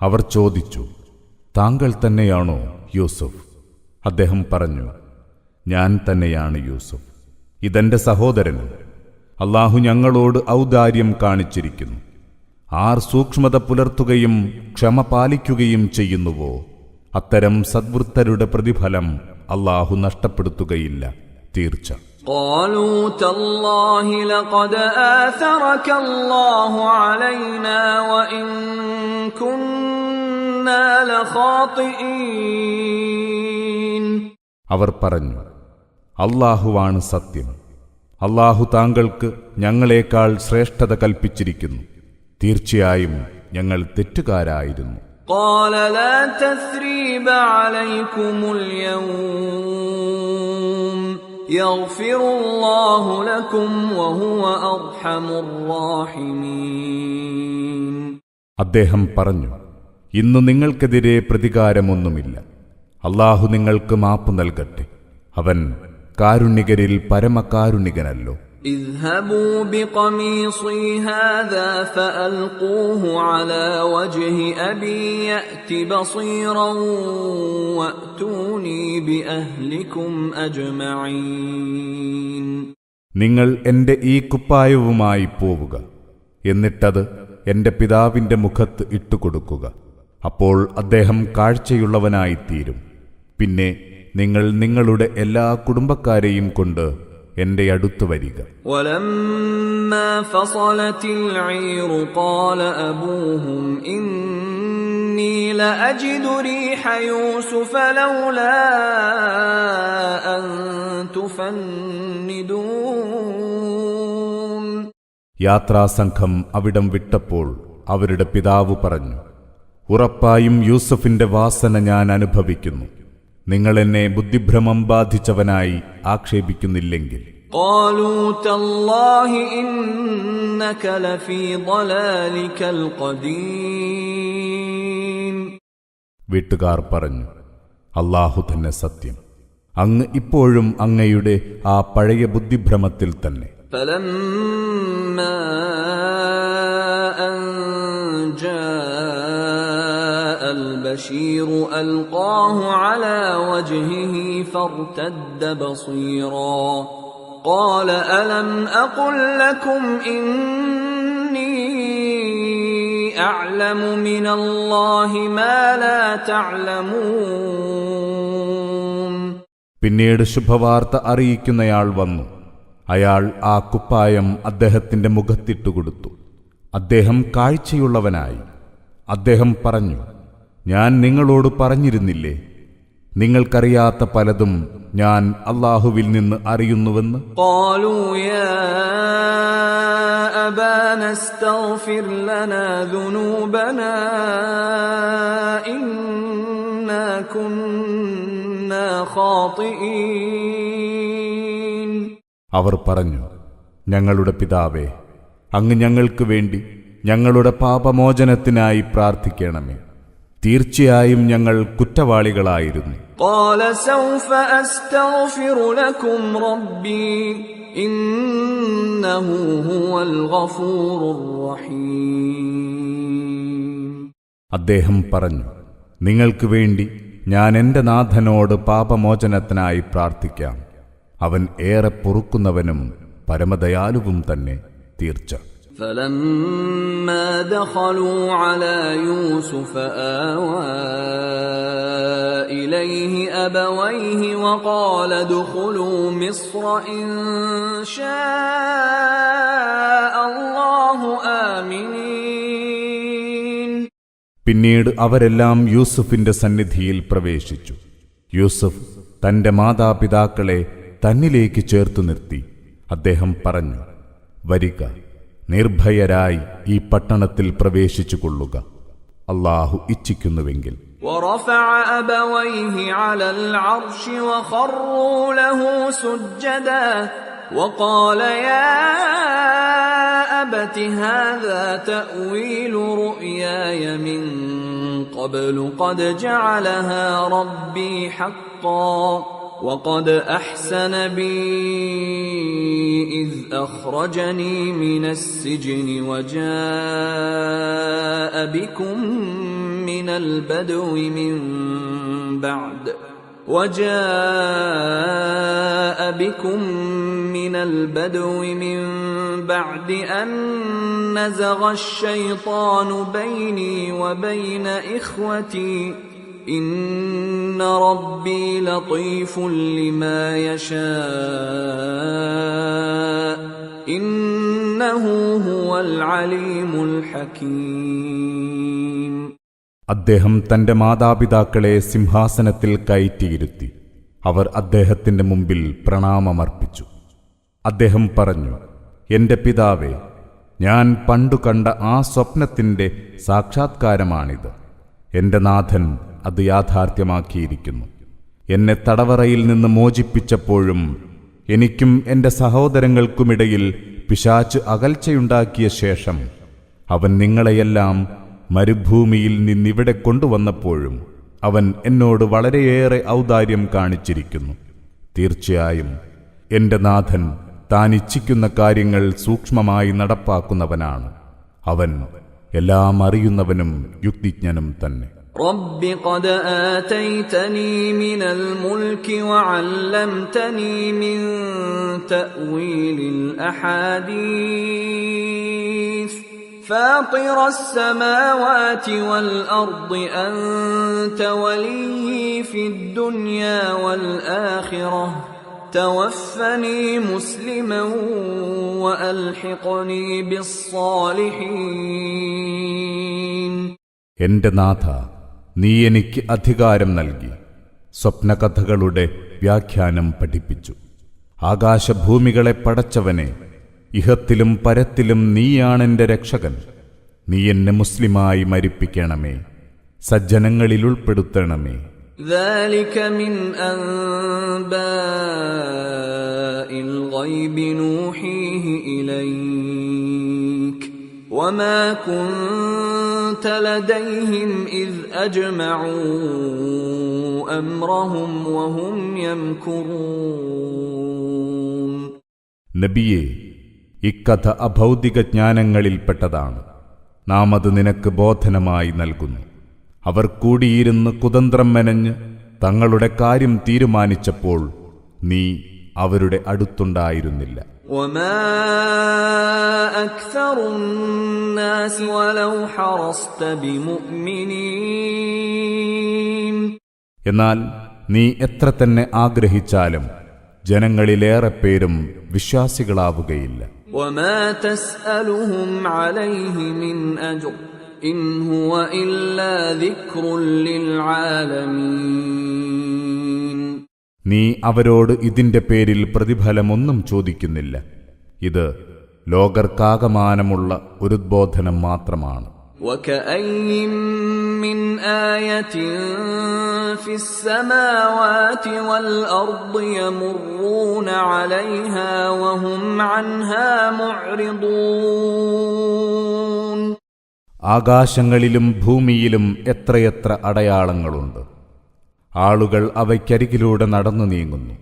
അവർ ചോദിച്ചു, താങ്കൾ തന്നെയാണോ യൂസുഫ്? അദ്ദേഹം പറഞ്ഞു, ഞാൻ തന്നെയാണ് യൂസുഫ്. ഇതെന്റെ സഹോദരൻ. അല്ലാഹു ഞങ്ങളോട് ഔദാര്യം കാണിച്ചിരിക്കുന്നു. ആർ സൂക്ഷ്മത പുലർത്തുകയും ക്ഷമ പാലിക്കുകയും ചെയ്യുന്നുവോ അത്തരം സദ്വൃത്തരുടെ പ്രതിഫലം അല്ലാഹു നഷ്ടപ്പെടുത്തുകയില്ല തീർച്ച. قالوا تالله لقد آثرك الله علينا وإن كنا لخاطئين. അവർ പറഞ്ഞു, അല്ലാഹുവാണ് സത്യം, അല്ലാഹു താങ്കൾക്ക് ഞങ്ങളെക്കാൾ ശ്രേഷ്ഠത കൽപ്പിച്ചിരിക്കുന്നു, തീർച്ചയായും ഞങ്ങൾ തെറ്റുകാരായിരുന്നു. قال لا تثريب عليكم اليوم يغفر الله لكم وهو أرحم الراحمين. അദ്ദേഹം പറഞ്ഞു, ഇന്നു നിങ്ങൾക്കെതിരെ പ്രതികാരമൊന്നുമില്ല, അല്ലാഹു നിങ്ങൾക്ക് മാപ്പ് നൽകട്ടെ, അവൻ കാരുണ്യകരിൽ പരമകാരുണികനല്ലോ. اذهبوا بقميصي هذا فألقوه على وجه أبي يأت بصيرا وأتوني بأهلكم أجمعين. നിങ്ങൾ എന്റെ ഈ കുപ്പായവുമായി പോവുക, എന്നിട്ടത് എന്റെ പിതാവിന്റെ മുഖത്ത് ഇട്ടുകൊടുക്കുക, അപ്പോൾ അദ്ദേഹം കാഴ്ചയുള്ളവനായിത്തീരും. പിന്നെ നിങ്ങൾ നിങ്ങളുടെ എല്ലാ കുടുംബക്കാരെയും കൊണ്ട് എന്റെ അടുത്ത് വരിക. ولما فصلت العير قال أبوهم إني لأجد ريح يوسف لولا أن تفندون. യാത്രാസംഘം അവിടം വിട്ടപ്പോൾ അവരുടെ പിതാവ് പറഞ്ഞു, ഉറപ്പായും യൂസഫിന്റെ വാസന ഞാൻ അനുഭവിക്കുന്നു, നിങ്ങൾ എന്നെ ബുദ്ധിഭ്രമം ബാധിച്ചവനായി ആക്ഷേപിക്കുന്നില്ലെങ്കിൽ. قالوا تالله إنك لفي ضلالك القديم. വീട്ടുകാർ പറഞ്ഞു, അല്ലാഹു തന്നെ സത്യം, അങ്ങ് ഇപ്പോഴും അങ്ങയുടെ ആ പഴയ ബുദ്ധിഭ്രമത്തിൽ തന്നെ. فلما أن جاء البشير ألقاه على وجهه فارتد بصيرا قال ألم أقل لكم إني أعلم من الله ما لا تعلمون. പിന്നീട് ശുഭവാർത്ത അറിയിക്കുന്നയാൾ വന്നു. അയാൾ ആ കുപ്പായം അദ്ദേഹത്തിന്റെ മുഖത്തിട്ടുകൊടുത്തു. അദ്ദേഹം കാഴ്ചയുള്ളവനായി. അദ്ദേഹം പറഞ്ഞു, ഞാൻ നിങ്ങളോട് പറഞ്ഞിരുന്നില്ലേ, നിങ്ങൾക്കറിയാത്ത പലതും ഞാൻ അല്ലാഹുവിൽ നിന്ന് അറിയുന്നുവെന്ന്. قالوا يا أبانا استغفر لنا ذنوبنا إنا كنا خاطئين. അവർ പറഞ്ഞു, ഞങ്ങളുടെ പിതാവേ, അങ്ങ് ഞങ്ങൾക്ക് വേണ്ടി ഞങ്ങളുടെ പാപമോചനത്തിനായി പ്രാർത്ഥിക്കണമേ, തീർച്ചയായും ഞങ്ങൾ കുറ്റവാളികളായിരുന്നു. قال سوف أستغفر لكم ربي إنه هو الغفور الرحيم. അദ്ദേഹം പറഞ്ഞു, നിങ്ങൾക്ക് വേണ്ടി ഞാൻ എന്റെ നാഥനോട് പാപമോചനത്തിനായി പ്രാർത്ഥിക്കാം, അവൻ ഏറെ പൊറുക്കുന്നവനും പരമദയാലുവും തന്നെ തീർച്ച. فلما دخلوا على يوسف آوى إليه أبويه وقال ادخلوا مصر إن شاء الله آمنين. പിന്നീട് അവരെല്ലാം യൂസുഫിന്റെ സന്നിധിയിൽ പ്രവേശിച്ചു. യൂസുഫ് തന്റെ മാതാപിതാക്കളെ തന്നിലേക്ക് ചേർത്തു നിർത്തി. അദ്ദേഹം പറഞ്ഞു, വരിക, നിർഭയരായി ഈ പട്ടണത്തിൽ പ്രവേശിച്ചു കൊള്ളുക, അല്ലാഹു ഇച്ഛിക്കുന്നുവെങ്കിൽ. ورفع أبويه على العرش وخروا له سجدا وقال يا أبت هذا تأويل رؤياي من قبل قد جعلها ربي حقا وقد أحسن بي إذ أخرجني من السجن وجاء بكم من البدو من بعد وجاء بكم من البدو من بعد أن نزغ الشيطان بيني وبين إخوتي إن ربي لطيف لما يشاء إنه هو العليم الحكيم. അദ്ദേഹം തന്റെ മാതാപിതാക്കളെ സിംഹാസനത്തിൽ കയറ്റിയിരുത്തി. അവർ അദ്ദേഹത്തിന്റെ മുമ്പിൽ പ്രണാമമർപ്പിച്ചു. അദ്ദേഹം പറഞ്ഞു, എന്റെ പിതാവേ, ഞാൻ പണ്ടു കണ്ട ആ സ്വപ്നത്തിന്റെ സാക്ഷാത്കാരമാണിത്. എന്റെ നാഥൻ അത് യാഥാർത്ഥ്യമാക്കിയിരിക്കുന്നു. എന്നെ തടവറയിൽ നിന്ന് മോചിപ്പിച്ചപ്പോഴും എനിക്കും എന്റെ സഹോദരങ്ങൾക്കുമിടയിൽ പിശാച് അകൽച്ചയുണ്ടാക്കിയ ശേഷം അവൻ നിങ്ങളെയെല്ലാം മരുഭൂമിയിൽ നിന്നിവിടെ കൊണ്ടുവന്നപ്പോഴും അവൻ എന്നോട് വളരെയേറെ ഔദാര്യം കാണിച്ചിരിക്കുന്നു. തീർച്ചയായും എന്റെ നാഥൻ താൻ ഇച്ഛിക്കുന്ന കാര്യങ്ങൾ സൂക്ഷ്മമായി നടപ്പാക്കുന്നവനാണ്. അവൻ എല്ലാം അറിയുന്നവനും യുക്തിജ്ഞനും തന്നെ. رب قد آتيتني من الملك وعلمتني من تأويل الأحاديث فاطر السماوات والأرض أنت ولي في الدنيا والآخرة توفني مسلما وألحقني بالصالحين. എന്റെ നാഥ, നീ എനിക്ക് അധികാരം നൽകി, സ്വപ്നകഥകളുടെ വ്യാഖ്യാനം പഠിപ്പിച്ചു. ആകാശഭൂമികളെ പടച്ചവനെ, ഇഹത്തിലും പരത്തിലും നീയാണെന്റെ രക്ഷകൻ. നീ എന്നെ മുസ്ലിമായി മരിപ്പിക്കണമേ, സജ്ജനങ്ങളിൽ ഉൾപ്പെടുത്തണമേ. ذلك من أنباء الغيب نوحيه إليك وما كنت لديهم إذ أجمعوا أمرهم وهم يمكرون. നബിയേ, ഇക്കഥ അഭൗതിക ജ്ഞാനങ്ങളിൽപ്പെട്ടതാണ്. നാം അത് നിനക്ക് ബോധനമായി നൽകുന്നു. അവർ കൂടിയിരുന്ന് കുതന്ത്രം മെനഞ്ഞ് തങ്ങളുടെ കാര്യം തീരുമാനിച്ചപ്പോൾ നീ അവരുടെ അടുത്തുണ്ടായിരുന്നില്ല. وما أكثر الناس ولو حرصت بمؤمنين. എന്നാൽ നീ എത്ര തന്നെ ആഗ്രഹിച്ചാലും ജനങ്ങളിലേറെ പേരും വിശ്വാസികളാവുകയില്ല. وما تسألهم عليه من أجر إن هو إلا ذكر للعالمين. നീ അവരോട് ഇതിന്റെ പേരിൽ പ്രതിഫലമൊന്നും ചോദിക്കുന്നില്ല. ഇത് ലോകർക്കാകമാനമുള്ള ഒരു ഉദ്ബോധനം മാത്രമാണ്. وكأين من آية في السماوات والأرض يمرون عليها وهم عنها معرضون. ആകാശങ്ങളിലും ഭൂമിയിലും എത്രയെത്ര അടയാളങ്ങളുണ്ട്. ആളുകൾ അവയ്ക്കരികിലൂടെ നടന്നു നീങ്ങുന്നു,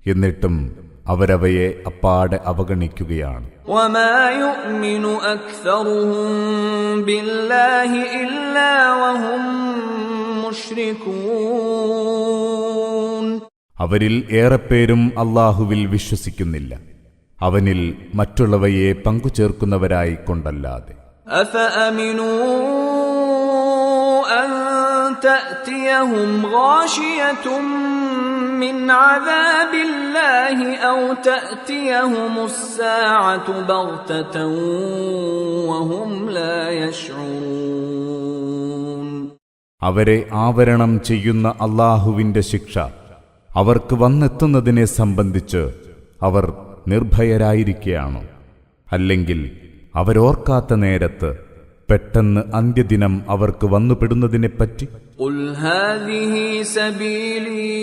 എന്നിട്ടും അവരവയെ അപ്പാടെ അവഗണിക്കുകയാണ്. وما يؤمن أكثرهم بالله إلا وهم مشركون. അവരിൽ ഏറെപ്പേരും അല്ലാഹുവിൽ വിശ്വസിക്കുന്നില്ല, അവനിൽ മറ്റുള്ളവയെ പങ്കുചേർക്കുന്നവരായി കൊണ്ടല്ലാതെ. أفأمنوا أن تأتيهم غاشية من عذاب الله أو تأتيهم الساعة بغتة وهم لا يشعرون. അവരെ ആവരണം ചെയ്യുന്ന അല്ലാഹുവിന്റെ ശിക്ഷ അവർക്ക് വന്നെത്തുന്നതിനെ സംബന്ധിച്ച് അവർ നിർഭയരായിരിക്കുകയാണോ? അല്ലെങ്കിൽ അവരോർക്കാത്ത നേരത്ത് പെട്ടെന്ന് അന്ത്യദിനം അവർക്ക് വന്നുപെടുന്നതിനെപ്പറ്റി? قل هذه سبيلي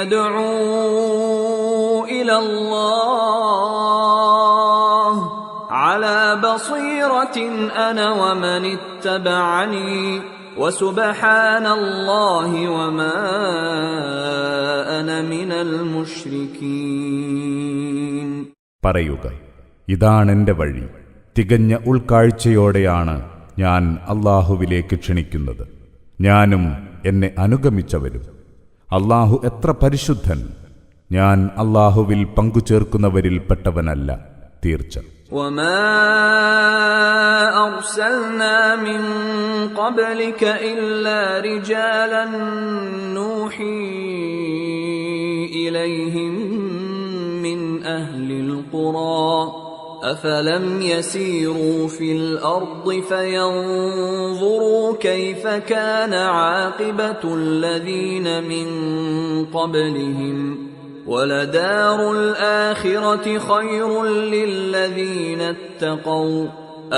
أدعو إلى الله على بصيرة أنا ومن اتبعني وسبحان الله وما أنا من المشركين. പറയുക, ഇതാണെന്റെ വഴി. തികഞ്ഞ ഉൾക്കാഴ്ചയോടെയാണ് ഞാൻ അല്ലാഹുവിലേക്ക് ക്ഷണിക്കുന്നത്. ഞാനും എന്നെ അനുഗമിച്ചവരും. അല്ലാഹു എത്ര പരിശുദ്ധൻ! ഞാൻ അല്ലാഹുവിൽ പങ്കുചേർക്കുന്നവരിൽ പെട്ടവനല്ല, തീർച്ച. وما أرسلنا من قبلك إلا رجالا نوحي إليهم من أهل القرى أفلم يسيروا في الأرض فينظروا كيف كان عاقبة الذين من قبلهم وَلَدَارُ الْآخِرَةِ خَيْرٌ لِّلَّذِينَ اتَّقَوْا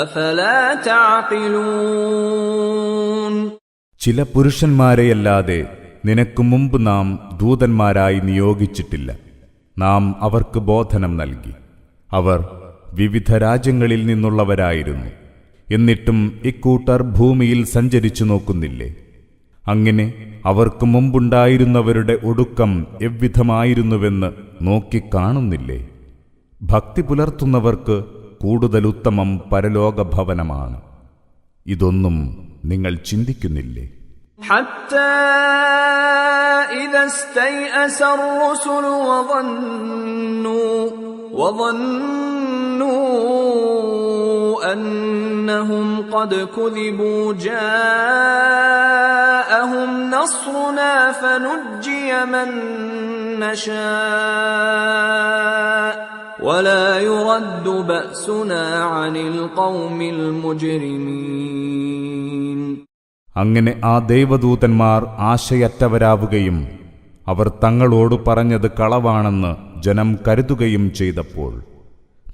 أَفَلَا تَعْقِلُونَ. ചില പുരുഷന്മാരെയല്ലാതെ നിനക്ക് മുമ്പ് നാം ദൂതന്മാരായി നിയോഗിച്ചിട്ടില്ല. നാം അവർക്ക് ബോധനം നൽകി. അവർ വിവിധ രാജ്യങ്ങളിൽ നിന്നുള്ളവരായിരുന്നു. എന്നിട്ടും ഇക്കൂട്ടർ ഭൂമിയിൽ സഞ്ചരിച്ചു നോക്കുന്നില്ലേ? അങ്ങനെ അവർക്ക് മുമ്പുണ്ടായിരുന്നവരുടെ ഒടുക്കം എவ்விധമായിരുന്നുവെന്ന് നോക്കിക്കാണുന്നില്ലേ? ഭക്തി പുലർത്തുന്നവർക്ക് കൂടുതൽ ഉത്തമം പരലോകഭവനമാണ്. ഇതൊന്നും നിങ്ങൾ ചിന്തിക്കുന്നില്ലേ? حتى إذا استيأس الرسل وظنوا أنهم قد كذبوا جاءهم نصرنا فنجي من نشاء ولا يرد بأسنا عن القوم المجرمين. അങ്ങനെ ആ ദൈവദൂതന്മാർ ആശയറ്റവരാവുകയും അവർ തങ്ങളോട് പറഞ്ഞത് കളവാണെന്ന് ജനം കരുതുകയും ചെയ്തപ്പോൾ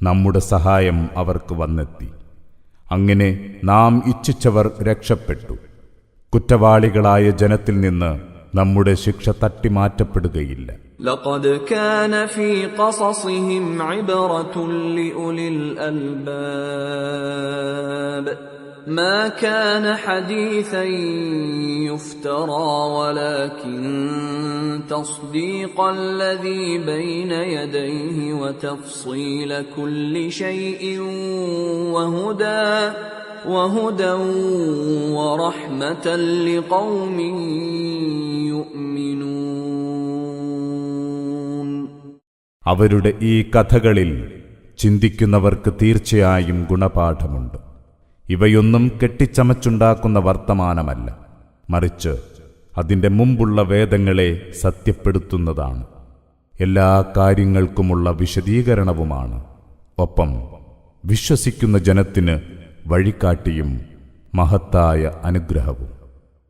നമ്മുടെ സഹായം അവർക്ക് വന്നെത്തി. അങ്ങനെ നാം ഇച്ഛിച്ചവർ രക്ഷപ്പെട്ടു. കുറ്റവാളികളായ ജനത്തിൽ നിന്ന് നമ്മുടെ ശിക്ഷ തട്ടിമാറ്റപ്പെടുകയില്ല. لقد كان في قصصهم عبرة لأولي الألباب ما كان حديثا يفترى ولكن تصديق الذي بين يديه وتفصيل كل شيء وهدى ورحمة لقوم يؤمنون. അവരുടെ ഈ കഥകളിൽ ചിന്തിക്കുന്നവർക്ക് തീർച്ചയായും ഗുണപാഠമുണ്ട്. ഇവയൊന്നും കെട്ടിച്ചമച്ചുണ്ടാക്കുന്ന വർത്തമാനമല്ല, മറിച്ച് അതിൻ്റെ മുമ്പുള്ള വേദങ്ങളെ സത്യപ്പെടുത്തുന്നതാണ്. എല്ലാ കാര്യങ്ങൾക്കുമുള്ള വിശദീകരണവുമാണ്. ഒപ്പം വിശ്വസിക്കുന്ന ജനത്തിന് വഴികാട്ടിയും മഹത്തായ അനുഗ്രഹവും.